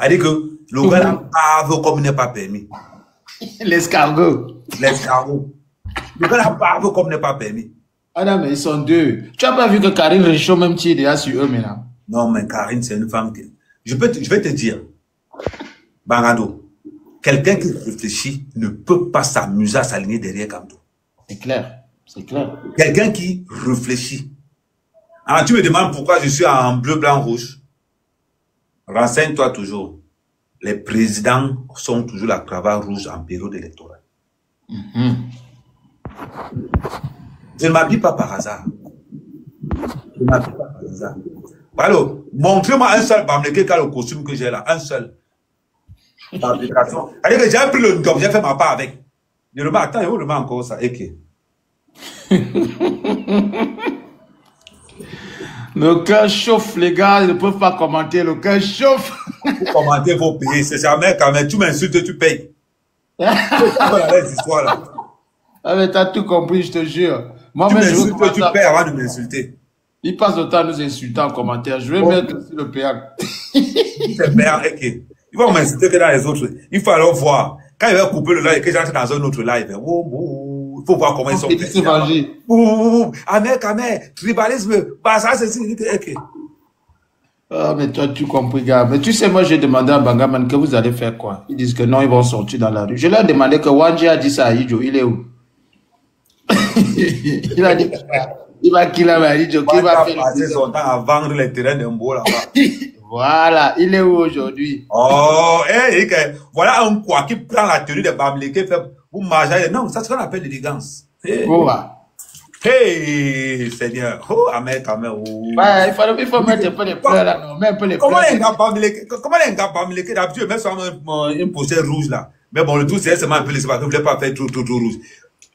[SPEAKER 2] il dit que le gars n'a pas vu comme il n'est pas permis.
[SPEAKER 3] L'escargot.
[SPEAKER 2] L'escargot. Le gars n'a pas vu comme il n'est pas permis.
[SPEAKER 3] Ah non, mais ils sont deux. Tu n'as pas vu que Karine Richaud même tire déjà sur eux maintenant?
[SPEAKER 2] Non, mais Karine, c'est une femme qui... Je vais te dire, Bangado, quelqu'un qui réfléchit ne peut pas s'amuser à s'aligner derrière Kamto.
[SPEAKER 3] C'est clair, c'est clair.
[SPEAKER 2] Quelqu'un qui réfléchit. Alors, tu me demandes pourquoi je suis en bleu, blanc, rouge. Renseigne-toi toujours. Les présidents sont toujours la cravate rouge en période électorale. Je ne m'habille pas par hasard. Je ne m'habille pas par hasard. Alors, montrez-moi un seul Bamileke qui a le costume que j'ai là. Un seul. L'application. C'est-à-dire que j'ai pris le job, j'ai fait ma part avec. Je le mets, attends, je le mets encore ça. Ok.
[SPEAKER 3] Le cœur chauffe, les gars, ils ne peuvent pas commenter, le cœur chauffe.
[SPEAKER 2] Vous commentez, vous payez. C'est jamais quand même. Tu m'insultes, tu payes. Les histoires là.
[SPEAKER 3] Ah, mais t'as tout compris, je te jure.
[SPEAKER 2] Moi, tu m'insultes, tu payes avant de m'insulter.
[SPEAKER 3] Il passe le temps à nous insulter en commentaire. Je vais mettre aussi le payant.
[SPEAKER 2] C'est payant, ok. Ils vont m'insulter que dans les autres. Il faut alors voir. Quand il va couper le live et que j'entre dans un autre live, il faut voir comment ils sont faits. Amer, tribalisme, bah ça c'est ok.
[SPEAKER 3] Ah, mais toi, tu comprends, gars. Mais tu sais, moi, j'ai demandé à Bangaman que vous allez faire quoi. Ils disent que non, ils vont sortir dans la rue. Je leur ai demandé que Wanji a dit ça à Ijo. Il est où? Il a dit il va killer Ijo. Qui va faire
[SPEAKER 2] passer son temps à vendre les terrains d'un beau là-bas.
[SPEAKER 3] Voilà, il est où aujourd'hui?
[SPEAKER 2] Oh, voilà un quoi qui prend la tenue des Bamileke, fait vous marcher. Non, ça c'est ce qu'on appelle l'élégance. Hey, Seigneur. Oh, Amen, Amen.
[SPEAKER 3] Ouais, il faut mettre un peu de fleurs là, non? Même un peu de fleurs.
[SPEAKER 2] Comment les gars Bamileke, d'habitude, même sur une pochette rouge là. Mais bon, le tout, c'est seulement un peu, c'est pas que vous voulez pas faire trop rouge.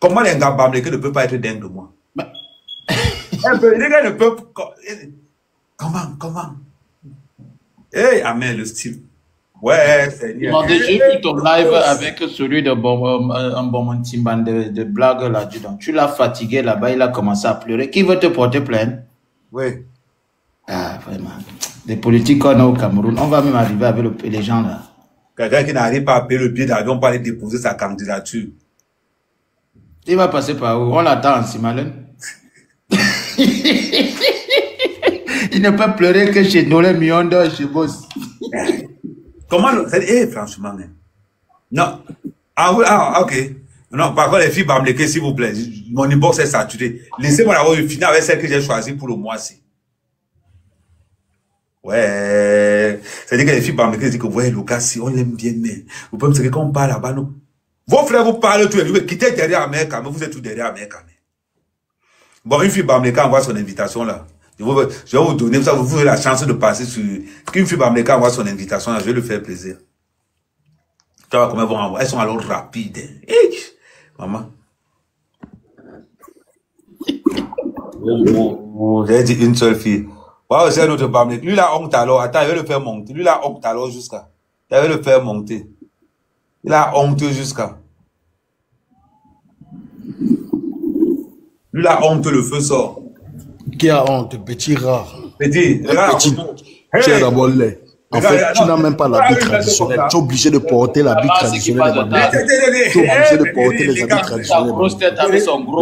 [SPEAKER 2] Comment les gars Bamileke ne peuvent pas être dingues de moi? Les gars ne peuvent... Comment? Hey, Amen, le style. Ouais, Seigneur.
[SPEAKER 3] J'ai vu ton live avec celui de Bon Timban de blague là-dedans. Tu l'as fatigué là-bas, il a commencé à pleurer. Qui veut te porter plainte?
[SPEAKER 2] Oui.
[SPEAKER 3] Ah, vraiment. Les politiques qu'on a au Cameroun, on va même arriver avec les gens là.
[SPEAKER 2] Quelqu'un qui n'arrive pas à payer le billet d'avion pour aller déposer sa candidature.
[SPEAKER 3] Il va passer par où? On l'attend en Simalène. Il ne peut pleurer que chez nous, les millions d'heures chez Boss.
[SPEAKER 2] Comment franchement, hein. Non. Ok. Non, par contre, les filles Bamileke, s'il vous plaît, mon inbox est saturé. Laissez-moi avoir une finale avec celle que j'ai choisie pour le mois-ci. Ouais. C'est-à-dire que les filles Bamileke disent que, ouais, Lucas, si on l'aime bien, mais vous pouvez me dire qu'on parle là-bas, non? Vos frères vous parlent tous les jours, quittez derrière Amérique, mais vous êtes tous derrière Amérique. Bon, une fille Bamileke envoie son invitation là. Je vais vous donner, vous avez la chance de passer sur... Qu'une fille Bamileke envoie son invitation, je vais lui faire plaisir. Tu vois comment elles vont envoyer. Elles sont alors rapides. Maman. J'ai dit une seule fille. Ouais, c'est un autre Bamileke. Lui, là, honte alors. Attends, il va le faire monter. Lui, là, honte alors jusqu'à. Il va le faire monter. Il a honte jusqu'à. Lui, la honte, le feu sort.
[SPEAKER 4] Qui a honte, petit rat.
[SPEAKER 2] Petit, regarde.
[SPEAKER 4] Tu es d'abord laid. En fait, tu n'as même pas l'habit traditionnel. Tu es obligé de porter l'habit traditionnel. Tu es obligé de porter les habits traditionnels.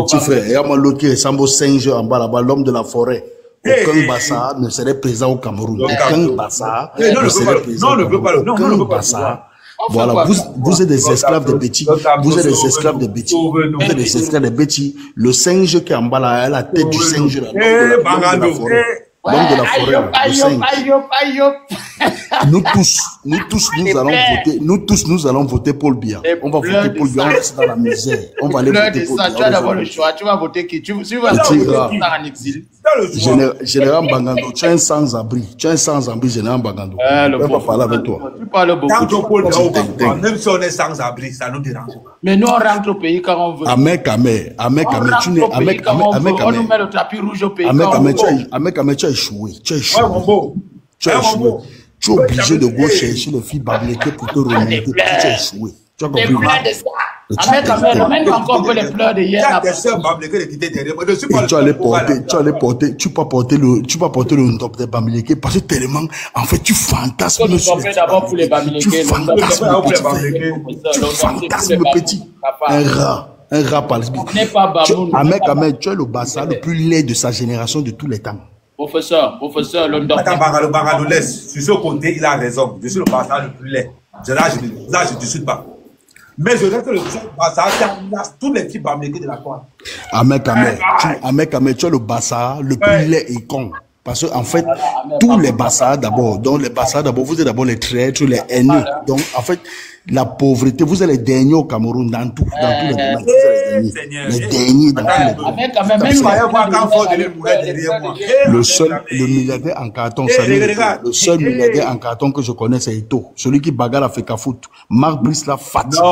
[SPEAKER 4] Petit frère, il y a l'autre qui ressemble au singe en bas là-bas, l'homme de la forêt. Aucun Bassa ne serait présent au Cameroun. Aucun Bassa ne serait présent au Cameroun. Aucun Bassa. Voilà, vous êtes des esclaves de Betty. Vous êtes des esclaves de Betty. Vous êtes des esclaves de Betty. Le singe qui est en bas là, la tête du singe là. L'homme de la forêt. L'homme de la forêt, le singe. Nous tous, nous allons voter Paul Biya. On va voter Paul Biya, on reste dans la misère. On va aller voter Paul Biya.
[SPEAKER 3] Tu vas d'abord le choix, tu vas voter qui? Tu vas voter en exil.
[SPEAKER 4] Général Mbangando, tu es un sans-abri. Tu es un sans-abri, Général Mbangando. On va parler avec toi.
[SPEAKER 3] Tu parles beaucoup.
[SPEAKER 2] Même si on est sans-abri, ça nous dérange.
[SPEAKER 3] Mais nous, on rentre au pays quand on veut.
[SPEAKER 4] Amek, tu n'es...
[SPEAKER 3] On nous met le tapis rouge au pays quand on veut.
[SPEAKER 4] Tu as échoué. Tu as échoué. Tu as échoué. Tu es obligé de go chercher les filles Bamileke pour te remonter. Tu as échoué. Tu as compris?
[SPEAKER 3] Les pleurs de ça. Ramène encore peu les pleurs de hier.
[SPEAKER 4] Tu vas porter le top des Bamileke parce que tellement, en fait, tu fantasmes.
[SPEAKER 3] Tu d'abord pour les Bamileke.
[SPEAKER 4] Tu fantasmes le petit. Un rat par le Amek, tu es le Bassa le plus laid de sa génération de tous les temps.
[SPEAKER 3] Professeur, London.
[SPEAKER 2] Attends, Bangalo laisse. Sur ce côté, il a raison. Je suis le Bassa le plus laid. Là, je ne discute pas. Mais je reste le Bassa qui a tous les types Bamileke de la toile.
[SPEAKER 4] Amek, tu es le Bassa le plus laid et con. Parce que en fait, tous les Bassa d'abord, vous êtes d'abord les traîtres, les haineux. Donc, en fait, la pauvreté, vous êtes les derniers au Cameroun dans tous les domaines. Vous êtes les derniers dans tous les domaines. Le milliardaire en carton, le seul milliardaire en carton que je connais, c'est Ito. Celui qui bagarre à Fekafoot. Marc Brice l'a fatigué.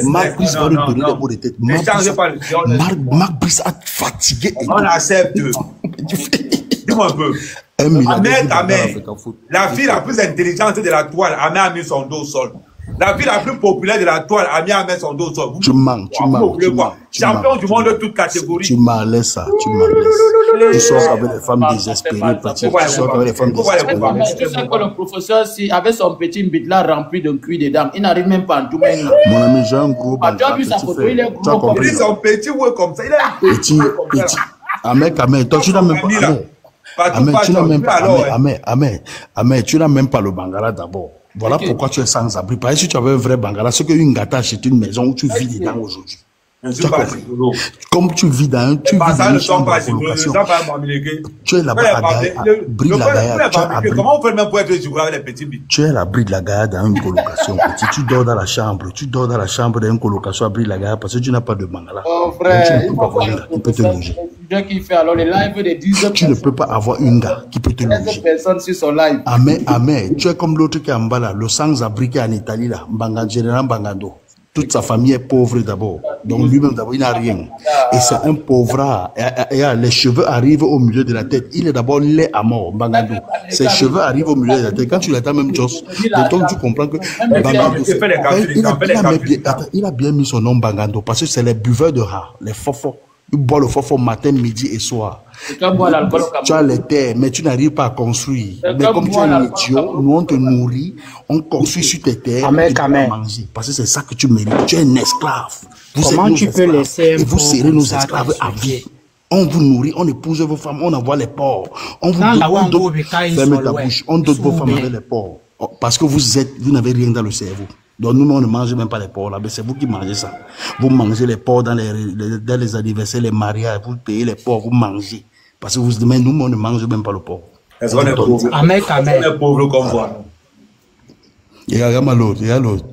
[SPEAKER 4] Marc Brice va lui donner des mots de tête. Marc Brice a fatigué.
[SPEAKER 2] On accepte. Dis-moi un peu. La fille la plus intelligente de la toile, Amé a mis son dos au sol. La ville la plus populaire de la toile, Amé a mis son dos au sol.
[SPEAKER 4] Tu mens.
[SPEAKER 2] Champion du monde de toute catégorie.
[SPEAKER 4] Tu m'en laisses ça. Tu sors avec les femmes désespérées, petit. Tu sors avec les femmes désespérées.
[SPEAKER 3] Tu sais que le professeur, si avec son petit bit là rempli de cuir de dame, il n'arrive même pas en tout même.
[SPEAKER 4] Mon ami, j'ai un gros
[SPEAKER 3] banc. Tu as vu sa photo, il est gros.
[SPEAKER 2] Il est son petit ouais comme ça. Il est
[SPEAKER 4] petit. Amek, toi tu n'as même pas. Tu n'as même pas le Bangala d'abord. Voilà pourquoi tu es sans abri. Parce que si tu avais un vrai Bangala, c'est qu'une gâta achète une maison où tu vis dedans aujourd'hui. Comme tu vis dans un... Tu es là-bas à Bri de la Gaïa.
[SPEAKER 2] Comment on fait même pour être joué avec les petits bits?
[SPEAKER 4] Tu es à Bri de la Gaïa dans une colocation. Tu dors dans la chambre. Tu dors dans la chambre d'une colocation à Bri de la Gaïa parce que tu n'as pas de Bangala.
[SPEAKER 3] Oh frère,
[SPEAKER 4] tu ne peux pas avoir une gars qui peut te loger.
[SPEAKER 3] Tu
[SPEAKER 4] ne peux pas avoir une gars qui peut te loger.
[SPEAKER 3] Personne sur son live.
[SPEAKER 4] Amen. Tu es comme l'autre qui est en bas là, le sans-abri qui est en Italie là, Général Mbangando. Toute sa famille est pauvre d'abord. Donc lui-même d'abord, il n'a rien. Et c'est un pauvre. Les cheveux arrivent au milieu de la tête. Il est d'abord laid à mort, Mbangando. Ses cheveux arrivent au milieu de la tête. Quand tu l'attends même, Joss, donc tu comprends que Mbangando, il a bien mis son nom Mbangando parce que c'est les buveurs de rats, les fofos. Ils boivent le fofo matin, midi et soir. Tu as les terres, mais tu n'arrives pas à construire. Mais comme tu es un idiot, nous on te nourrit, on construit sur tes terres et tu vas manger. Parce que c'est ça que tu mérites. Tu es un esclave.
[SPEAKER 5] Comment tu peux laisser
[SPEAKER 4] et vous serez nos esclaves à vie. On vous nourrit, on épouse vos femmes, on envoie les porcs. On vous donne, fermez ta bouche, on donne vos femmes avec les porcs. Parce que vous n'avez rien dans le cerveau. Donc nous, on ne mange même pas les porcs là, mais c'est vous qui mangez ça. Vous mangez les porcs dans les anniversaires, les mariages, vous payez les porcs, vous mangez. Parce que vous dites, mais nous, on ne mange même pas le porc.
[SPEAKER 2] Est-ce qu'on est pauvre? On est pauvre comme vous.
[SPEAKER 4] Regarde l'autre.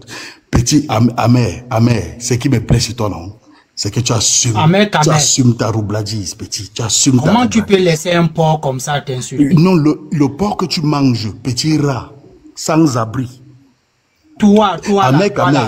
[SPEAKER 4] Petit, Amé, ce qui me plaît sur toi, non? c'est que tu assumes ta roubladise, petit. Tu assumes
[SPEAKER 5] Comment tu peux laisser un porc comme ça t'insulter?
[SPEAKER 4] Non, le porc que tu manges, petit rat, sans abri.
[SPEAKER 5] Toi,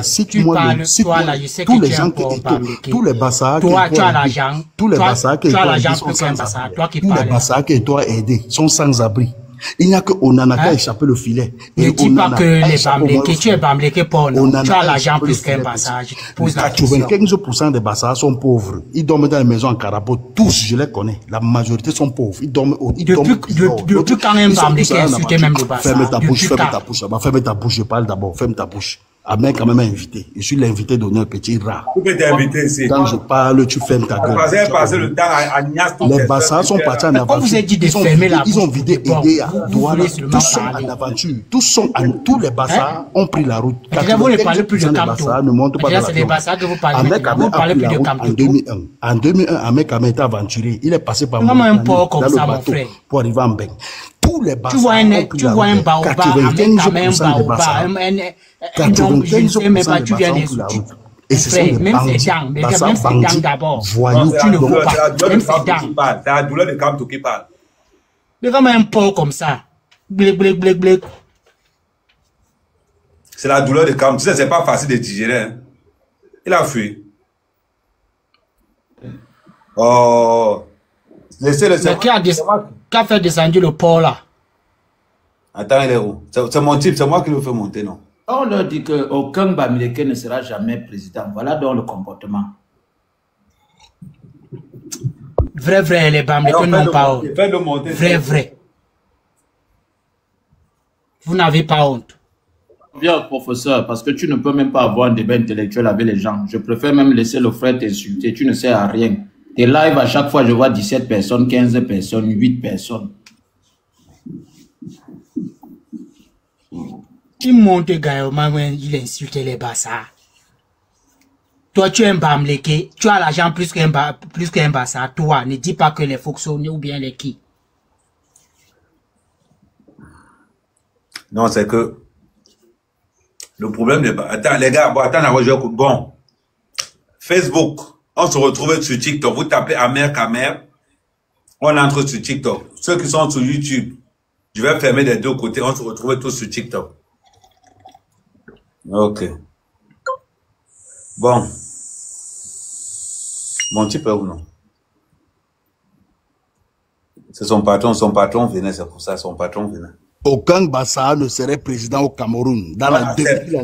[SPEAKER 4] si
[SPEAKER 5] tu parles, toi là, je sais que tu es un porc bamléké.
[SPEAKER 4] Tous les bassards
[SPEAKER 5] toi, tu as l'argent.
[SPEAKER 4] Tous les bassards
[SPEAKER 5] tu as l'argent plus qu'un bassard. Toi qui parles.
[SPEAKER 4] Tous les bassards que toi aidés sont sans abri. Il n'y a que Onana qui a échappé le filet.
[SPEAKER 5] Ne dis pas que les bamlékés, tu es bamléké pour nous. Tu as l'argent plus qu'un bassard.
[SPEAKER 4] 95% des bassards sont pauvres. Ils dorment dans les maisons en carapace. Tous, je les connais. La majorité sont pauvres. Ils dorment
[SPEAKER 5] depuis quand un bamléké insulté même le bassard?
[SPEAKER 4] Ferme ta bouche, ferme ta bouche. Je parle d'abord. Ferme ta bouche. Ahmed quand même invité. Je suis l'invité d'honneur, petit rat.
[SPEAKER 2] Vous pouvez t'inviter ici.
[SPEAKER 4] Quand je parle, tu fermes ta gueule.
[SPEAKER 2] Le temps à Nias.
[SPEAKER 4] Les bassards sont partis en aventure.
[SPEAKER 5] Vous avez dit de fermer la bouche.
[SPEAKER 4] Ils ont vidé Idéa, Douala. Tous sont en aventure. Tous les bassards ont pris la route.
[SPEAKER 5] Vous ne parlez plus de
[SPEAKER 4] Camto.
[SPEAKER 5] C'est des bassards que vous parlez. Vous parlez plus de Camto.
[SPEAKER 4] En 2001, Ahmed Ahmed était aventuré. Il est passé par
[SPEAKER 5] comment un porc comme ça, mon frère?
[SPEAKER 4] Pour arriver en Beng. Tous les bassards.
[SPEAKER 5] Tu vois un baobab,
[SPEAKER 4] et ce sont des bandits d'abord. Voyous,
[SPEAKER 5] tu ne vois pas. Même ses dents.
[SPEAKER 2] C'est la douleur de Camto qui parle.
[SPEAKER 5] Mais comme un porc comme ça.
[SPEAKER 2] C'est la douleur de Camto. Tu sais, c'est pas facile de digérer. Hein. Il a fui. Oh. Laissez-le.
[SPEAKER 5] Qui a fait descendre le porc là?
[SPEAKER 2] Attends, il est où? C'est mon type, c'est moi qui le fais monter, non?
[SPEAKER 3] On leur dit qu'aucun Bamileke ne sera jamais président. Voilà donc le comportement.
[SPEAKER 5] Vrai, les Bamileke n'ont pas honte. Vrai. Vous n'avez pas honte.
[SPEAKER 3] Bien, professeur, parce que tu ne peux même pas avoir un débat intellectuel avec les gens. Je préfère même laisser le frère t'insulter. Tu ne sers à rien. Tes lives, à chaque fois, je vois 17 personnes, 15 personnes, 8 personnes.
[SPEAKER 5] Tu montes également quand il insulte les bassards. Toi, tu es un bamléké. Tu as l'argent plus qu'un bassard. Toi, ne dis pas que les fonctionnaires ou bien les qui.
[SPEAKER 2] Non, c'est que le problème n'est pas... Attends, les gars, bon. Facebook, on se retrouve sur TikTok. Vous tapez Amer Kamer. On entre sur TikTok. Ceux qui sont sur YouTube, je vais fermer des deux côtés. On se retrouve tous sur TikTok. Ok. Bon. Mon type est où, non? C'est son patron venait, c'est pour ça, son patron venait.
[SPEAKER 4] Aucun Bassar ne serait président au Cameroun. Dans la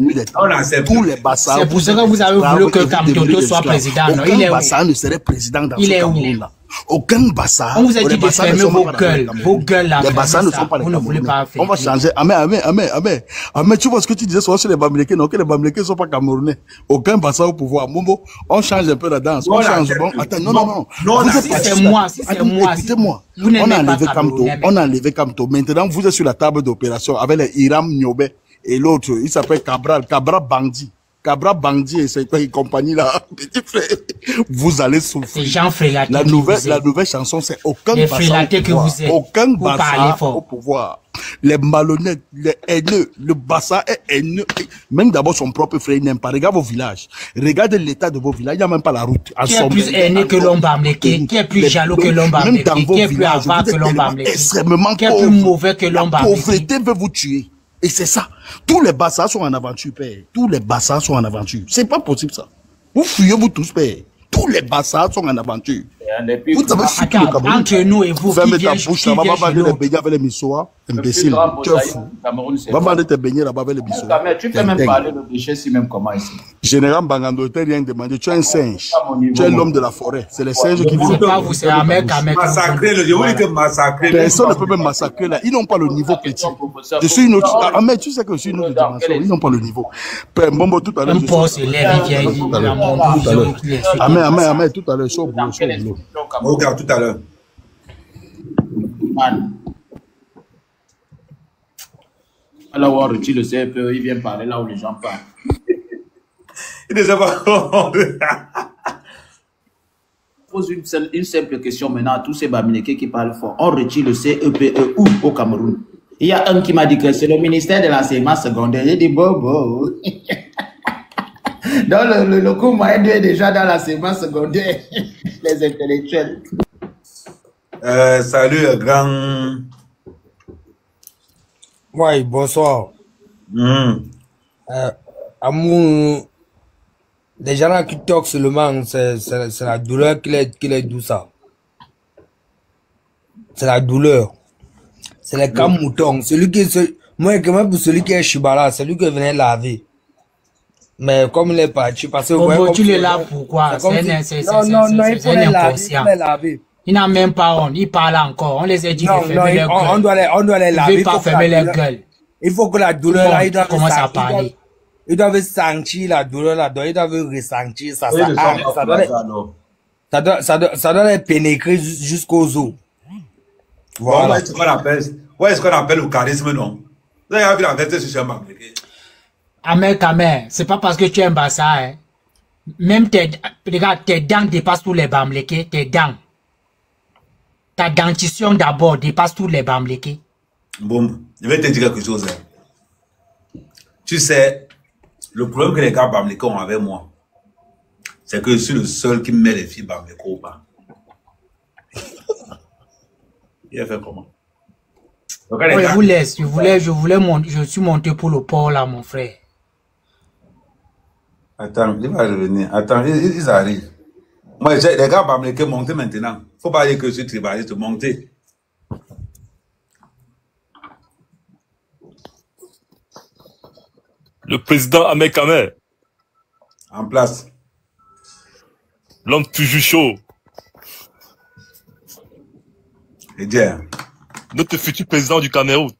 [SPEAKER 4] nuit des temps, tous les Bassar.
[SPEAKER 5] C'est pour ça que vous avez voulu que Kamtoto soit président.
[SPEAKER 4] Aucun Bassar ne serait président dans ce Cameroun-là. Aucun Bassar.
[SPEAKER 5] On vous a dit de fermer vos gueules là.
[SPEAKER 4] Les Bassar ne sont pas les Camerounais. On va changer. Amen, tu vois ce que tu disais sur les Bamileke, non, que les Bamileke ne sont pas Camerounais. Aucun Bassar au pouvoir. Momo, on change un peu la danse. On change. Bon, attends, non.
[SPEAKER 5] Si c'est moi.
[SPEAKER 4] Écoutez-moi. On a enlevé Camto. Maintenant, vous êtes sur la table d'opération avec les Iram Nyobe et l'autre, il s'appelle Cabral Bandi. Cabra Bandi et cette compagnie là, petit frère, vous allez souffrir.
[SPEAKER 5] C'est Jean Frélaté.
[SPEAKER 4] La nouvelle chanson, c'est aucun Bassar au pouvoir. Les malhonnêtes, les haineux, le Bassar est haineux. Même d'abord son propre frère, il n'aime pas. Regarde vos villages. Regardez l'état de vos villages. Il n'y a même pas la route.
[SPEAKER 5] Qui est plus haineux que l'homme bamléké? Qui est plus jaloux que l'homme bamléké? Qui est plus avare que l'homme bamléké?
[SPEAKER 4] Extrêmement
[SPEAKER 5] qui est plus mauvais que l'homme bamléké?
[SPEAKER 4] La pauvreté veut vous tuer. Et c'est ça. Tous les Bassars sont en aventure, père. Tous les Bassars sont en aventure. C'est pas possible, ça. Vous fuyez, vous tous, père. Tous les Bassars sont en aventure. Vous savez foutu le Cameroun.
[SPEAKER 5] Entre nous et vous,
[SPEAKER 4] fermez ta bouche là-bas, va vendre les beignets avec les missois. Imbécile. Tu es fou. Va vendre tes beignets là-bas avec les missois.
[SPEAKER 3] Tu peux même parler de déchets si même comment ici.
[SPEAKER 4] Général Bangando, tu n'as rien demandé. Tu es un singe. Tu es l'homme de la forêt. C'est les singes qui
[SPEAKER 5] vivent. Vous, c'est Ahmed Kamer.
[SPEAKER 2] Massacrer, je vous dis que massacrer.
[SPEAKER 4] Personne ne peut même massacrer là. Ils n'ont pas le niveau petit. Je suis une autre. Ahmed, tu sais que je suis une autre dimension. Ils n'ont pas le niveau. Père Mbombo, tout à l'heure.
[SPEAKER 5] Un poste, il vient.
[SPEAKER 4] Ahmed, tout à l'heure, chaud boulot.
[SPEAKER 2] Regarde tout à l'heure.
[SPEAKER 3] Alors, tu le sais, il vient parler là où les gens parlent.
[SPEAKER 2] Il ne sait pas.
[SPEAKER 3] Pose une simple question maintenant à tous ces Bamileke qui parlent fort. On retire le CEPE où au Cameroun? Il y a un qui m'a dit que c'est le ministère de l'enseignement secondaire. J'ai dit bobo. Donc, le cours moyen est déjà dans la séquence secondaire. Les intellectuels.
[SPEAKER 2] Salut, grand.
[SPEAKER 6] Oui, bonsoir. Amour, les gens là qui toquent seulement, c'est la douleur qui les doux ça. C'est la douleur. C'est les camoutons. Moi, pour celui qui est Chibala, c'est lui qui venait laver. Mais comme il est parti, parce que...
[SPEAKER 5] Bon, tu le laves pourquoi? C'est un inconscient. Il n'a même pas honte, il parle encore. On les a dit de fermer leur gueule.
[SPEAKER 6] On doit les laver.
[SPEAKER 5] Il ne veut pas fermer leur gueule.
[SPEAKER 6] Il faut que la douleur là, il doit
[SPEAKER 5] commence à parler.
[SPEAKER 6] Ils doivent sentir la douleur là-dedans, ils doivent ressentir ça. Ça doit les pénétrer jusqu'aux os.
[SPEAKER 2] Voilà. Ouais, ce qu'on appelle le charisme, non? Vous avez vu la vérité sur Cheikh Bamileke?
[SPEAKER 5] Amer, c'est pas parce que tu aimes ça, hein. Même regarde, tes dents dépassent tous les Bamileke, tes dents. Ta dentition d'abord dépasse tous les Bamileke.
[SPEAKER 2] Bon, je vais te dire quelque chose. Hein. Tu sais, le problème que les gars Bamileke ont avec moi, c'est que je suis le seul qui met les filles Bamileke au bas. Il a fait comment? Donc,
[SPEAKER 5] oh, je vous laisse, je suis monté pour le port là, mon frère.
[SPEAKER 2] Attends, il va revenir. Attends, ils arrivent. Moi, les gars Bamileke monter maintenant. Faut pas dire que je suis tribaliste, monter.
[SPEAKER 7] Le président Ahmed Kamer.
[SPEAKER 2] En place.
[SPEAKER 7] L'homme toujours chaud.
[SPEAKER 2] Et dire.
[SPEAKER 7] Notre futur président du Cameroun.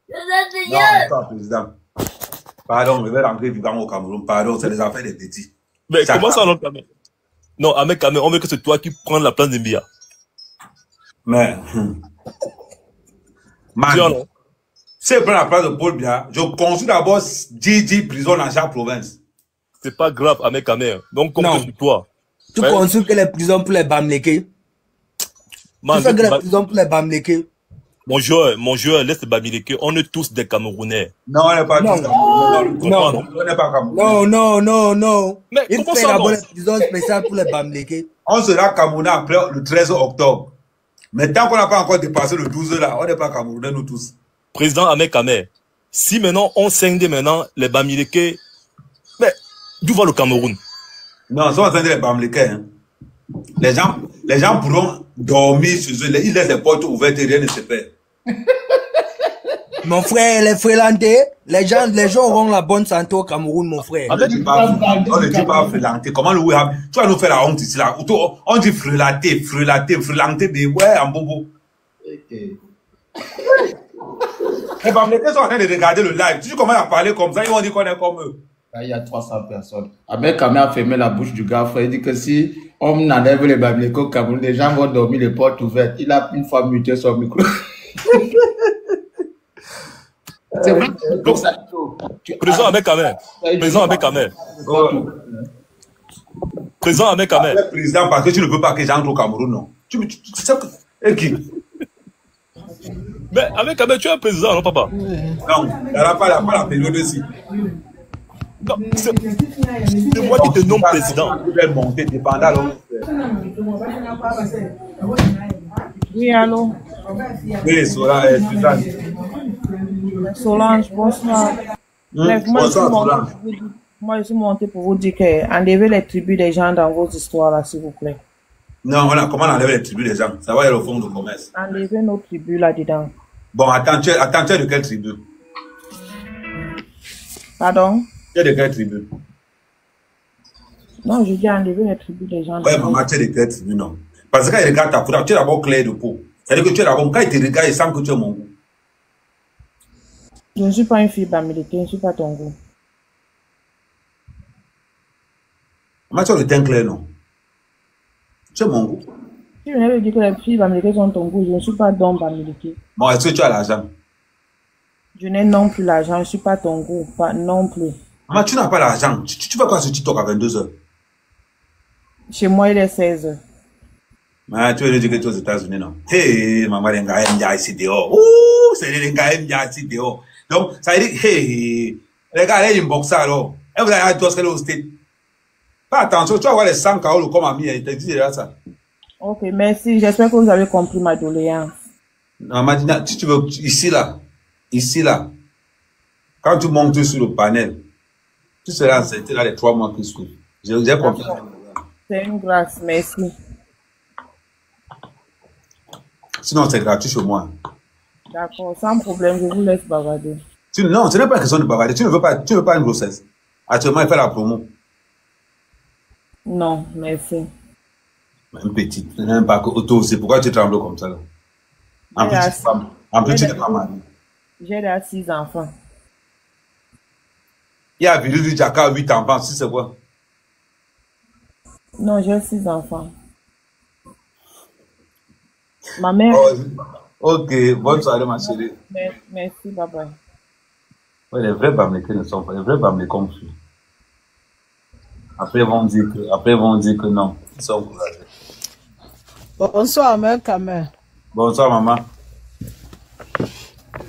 [SPEAKER 2] Non, pas président. Pardon, je vais rentrer vivant au Cameroun. Pardon, c'est les affaires des petits.
[SPEAKER 7] Mais comment ça, l'homme Kamer? Non, Ahmed Kamer, on veut que c'est toi qui prends la place de Mbia.
[SPEAKER 2] Mais, man, si je prends la place de Paul Biya, je construis d'abord 10 prisons dans chaque province.
[SPEAKER 7] C'est pas grave, Ahmed Kamer. Donc, comme sur toi.
[SPEAKER 6] Tu construis que les prisons pour les Bamileke? Tu fais que les prisons pour les Bamileke?
[SPEAKER 7] Mon joueur, laisse les Bamileke. On est tous des Camerounais.
[SPEAKER 2] Non, on n'est pas tous Camerounais. Non, on n'est pas Camerounais.
[SPEAKER 6] Non.
[SPEAKER 7] Mais
[SPEAKER 6] il fait d'abord les prisons spéciales pour les Bamileke.
[SPEAKER 2] On sera Camerounais après le 13 octobre. Mais tant qu'on n'a pas encore dépassé le 12 là, on n'est pas Camerounais nous tous.
[SPEAKER 7] Président Ahmed Kamer, si maintenant on scinde maintenant les Bamileke, mais d'où va le Cameroun?
[SPEAKER 2] Non, si on scinde les Bamileke, hein, les gens pourront dormir chez eux, ils laissent les portes ouvertes et rien ne se fait.
[SPEAKER 6] Mon frère, les frélantés, les gens auront la bonne santé au Cameroun, mon frère.
[SPEAKER 2] On ne dit pas frélanté. Comment le Wihab? Tu vas nous faire la honte ici là. On dit frélanté, mais ouais, en bobo. Les Bamileke sont en train de regarder le live. Tu commences à parler comme ça, ils vont dire qu'on est comme eux.
[SPEAKER 3] Là, il y a 300 personnes. Ahmed Kamer a fermé la bouche du gars, frère. Il dit que si on enlève les Bamileke au Cameroun, les gens vont dormir les portes ouvertes. Il a une fois muté son micro. C'est vrai.
[SPEAKER 7] Président Ahmed Kamer. Président Ahmed Kamer. Président Ahmed Kamer.
[SPEAKER 2] Président, parce que tu ne veux pas que j'entre au Cameroun, non. Tu sais que... Et qui?
[SPEAKER 7] Mais Ahmed Kamer, tu es un président, non, papa?
[SPEAKER 2] Non, il n'y a pas la période ici.
[SPEAKER 7] Non, c'est moi qui te nomme président.
[SPEAKER 8] Oui, allô?
[SPEAKER 2] Oui,
[SPEAKER 8] Solange, bonsoir. Moi, je suis monté pour vous dire que enlevez les tribus des gens dans vos histoires, là, s'il vous plaît.
[SPEAKER 2] Non, comment on enlève les tribus des gens? Ça va aller au fond du commerce.
[SPEAKER 8] Enlevez nos tribus là-dedans.
[SPEAKER 2] Bon, attends, tu es de quelle tribu?
[SPEAKER 8] Pardon?
[SPEAKER 2] Tu es de quelle tribu?
[SPEAKER 8] Non, je dis enlever les tribus des gens.
[SPEAKER 2] Ouais, maman, tu es de quelle tribu, non? Parce que quand il regarde ta photo, tu es d'abord clair de peau. C'est-à-dire que tu es d'abord, quand il te regarde, il sent que tu es mon goût.
[SPEAKER 8] Je ne suis pas une fille Bamileke, je ne suis pas ton goût.
[SPEAKER 2] Maman, tu as le teint clair, non? Tu es mon goût.
[SPEAKER 8] Si je veux dire que les filles Bamileke sont ton goût, je ne suis pas don Bamileke.
[SPEAKER 2] Bon, est-ce que tu as l'argent?
[SPEAKER 8] Je n'ai non plus l'argent, je ne suis pas ton goût, pas non plus.
[SPEAKER 2] Maman, tu n'as pas l'argent. Tu fais quoi sur TikTok à 22h?
[SPEAKER 8] Chez moi, il est 16h.
[SPEAKER 2] Ah, tu veux dire que tu es aux États-Unis, non? Hey, maman, les gars aiment bien ici dehors. Ouh, c'est les gars aiment bien ici dehors. Donc, ça veut dire, hey, les gars, allez, ils me boxent alors. Et vous allez à Dos aux States. Pas attention, tu vas voir les 100 KO comme ami, il te dit déjà ça.
[SPEAKER 8] Ok, merci. J'espère que vous avez compris ma doléance.
[SPEAKER 2] Non, Madina, si tu veux, ici là, quand tu montes sur le panel, tu seras enceinte dans les 3 mois qui suivent. J'ai compris.
[SPEAKER 8] C'est une grâce, merci.
[SPEAKER 2] Sinon, c'est gratuit chez moi.
[SPEAKER 8] D'accord, sans problème, je vous laisse bavarder.
[SPEAKER 2] Non, ce n'est pas question de bavarder. Tu ne veux pas une grossesse. Actuellement, il fait la promo.
[SPEAKER 8] Non, merci.
[SPEAKER 2] Une petite. Tu n'aimes pas auto, c'est pourquoi tu trembles comme ça. Là. En plus, tu n'es pas marié.
[SPEAKER 8] J'ai déjà 6 enfants.
[SPEAKER 2] Il y a Virus du Jaka, 8 enfants, si c'est quoi?
[SPEAKER 8] Non, j'ai 6 enfants. Ma mère...
[SPEAKER 2] Ok, bonne soirée, ma chérie.
[SPEAKER 8] Merci, bye bye.
[SPEAKER 2] Ouais, les vrais Bamlékés ne sont pas, les vrais Bamlékés ont fui. Après, ils vont dire que non. Ils sont courageux.
[SPEAKER 9] Bonsoir, mère Kamel.
[SPEAKER 2] Bonsoir, maman.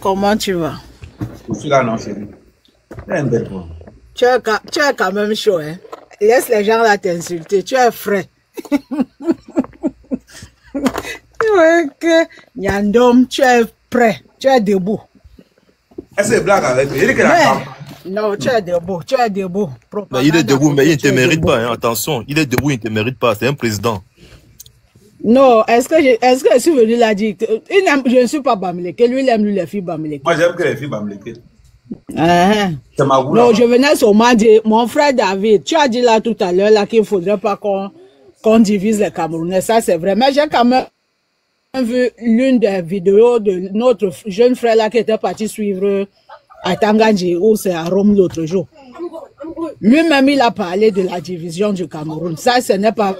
[SPEAKER 9] Comment tu vas?
[SPEAKER 2] Je suis là, non, chérie.
[SPEAKER 9] Tu es quand même chaud, hein? Laisse les gens là t'insulter. Tu es frais. Nyandom, tu es prêt. Tu es debout.
[SPEAKER 2] Est-ce que c'est blague avec lui?
[SPEAKER 9] Non, tu es debout. Tu es debout.
[SPEAKER 7] Mais il est debout, mais il ne te mérite pas. Hein, attention, il est debout, il ne te mérite pas. C'est un président.
[SPEAKER 9] Non, est-ce que je suis venu là dire que je ne suis pas Bamléké. Lui, il aime les filles Bamléké.
[SPEAKER 2] Moi, j'aime que les filles Bamléké.
[SPEAKER 9] C'est ma goût. Non, je venais seulement dire, mon frère David, tu as dit là tout à l'heure qu'il ne faudrait pas qu'on divise les Camerounais. Ça, c'est vrai. Mais j'ai quand même vu l'une des vidéos de notre jeune frère là qui était parti suivre à Tangandji, où c'est à Rome l'autre jour. Lui-même, il a parlé de la division du Cameroun. Ça, ce n'est pas,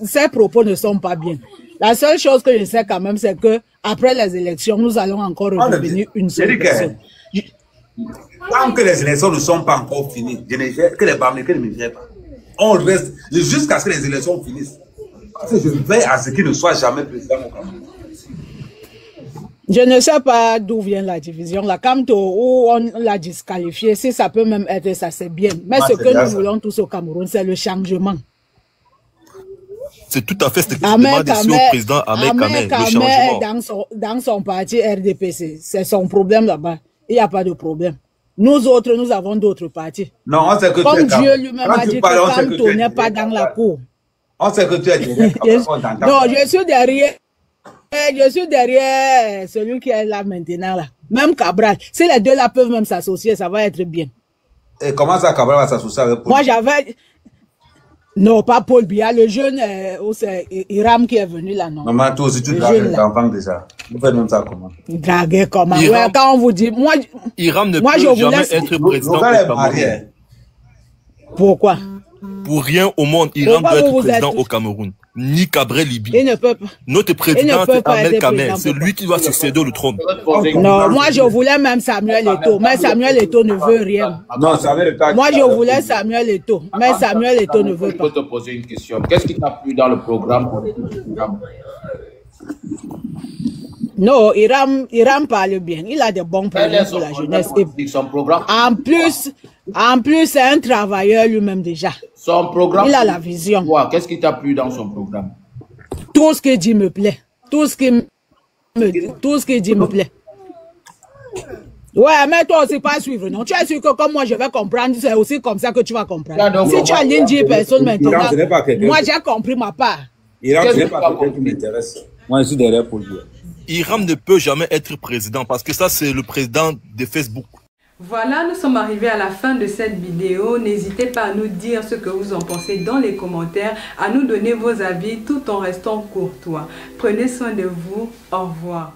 [SPEAKER 9] ses propos ne sont pas bien. La seule chose que je sais quand même, c'est que après les élections, nous allons encore redevenir une seule personne.
[SPEAKER 2] Tant que les élections ne sont pas encore finies, que les Bamlékés ne me gèrent pas. On reste jusqu'à ce que les élections finissent. Parce que je veille à ce qu'il ne soit jamais président au Cameroun.
[SPEAKER 9] Je ne sais pas d'où vient la division. La Camto, où on l'a disqualifié, si ça peut même être ça, c'est bien. Mais ce que nous voulons tous au Cameroun, c'est le changement.
[SPEAKER 7] C'est tout à fait ce que je demande ici au président Ahmed Kamel, le changement.
[SPEAKER 9] Dans son parti RDPC, c'est son problème là-bas. Il n'y a pas de problème. Nous autres, nous avons d'autres partis.
[SPEAKER 2] Non, on sait que
[SPEAKER 9] comme Dieu lui-même a dit que Camto n'est pas dans la cour.
[SPEAKER 2] On sait que tu es direct.
[SPEAKER 9] Non, je suis derrière. Je suis derrière celui qui est là maintenant. Là. Même Cabral. Si les deux là peuvent même s'associer, ça va être bien.
[SPEAKER 2] Et comment ça, Cabral va s'associer avec Paul?
[SPEAKER 9] Moi, j'avais... Non, pas Paul Biya, le jeune, c'est Hiram qui est venu là, non.
[SPEAKER 2] Maman, toi aussi, tu dragues les enfants déjà. Vous faites même ça comment?
[SPEAKER 9] Draguer comment? Ouais, quand on vous dit... Moi,
[SPEAKER 7] Hiram ne peut jamais être président au Cameroun.
[SPEAKER 9] Pourquoi?
[SPEAKER 7] Pour rien au monde, Hiram doit être président au Cameroun. Ni Cabrel Libi.
[SPEAKER 9] Il ne peut pas.
[SPEAKER 7] Notre président, c'est Ahmed Kamel. C'est lui qui doit succéder au trône.
[SPEAKER 9] Non, moi je voulais même Samuel Eto'o. Mais Samuel Eto'o ne veut rien.
[SPEAKER 2] Non, Samuel Eto'o.
[SPEAKER 9] Moi je voulais Samuel Eto'o. Mais Samuel Eto'o ne veut pas.
[SPEAKER 3] Je peux te poser une question. Qu'est-ce qui t'a plu dans le programme?
[SPEAKER 9] Non, Hiram parle bien. Il a des bons projets pour la jeunesse. En plus, c'est un travailleur lui-même déjà.
[SPEAKER 3] Son programme.
[SPEAKER 9] Il a la vision.
[SPEAKER 3] Qu'est-ce qui t'a plu dans son programme?
[SPEAKER 9] Tout ce qu'il dit me plaît. Tout ce qu'il dit me plaît. Ouais, mais toi aussi pas suivre, non? Tu es sûr que comme moi je vais comprendre, c'est aussi comme ça que tu vas comprendre. Si tu as l'une dit personne maintenant, moi j'ai compris ma part.
[SPEAKER 2] Hiram, ce n'est pas quelqu'un qui m'intéresse. Moi je suis derrière pour lui.
[SPEAKER 7] Hiram ne peut jamais être président parce que ça c'est le président de Facebook.
[SPEAKER 1] Voilà, nous sommes arrivés à la fin de cette vidéo. N'hésitez pas à nous dire ce que vous en pensez dans les commentaires, à nous donner vos avis tout en restant courtois. Prenez soin de vous. Au revoir.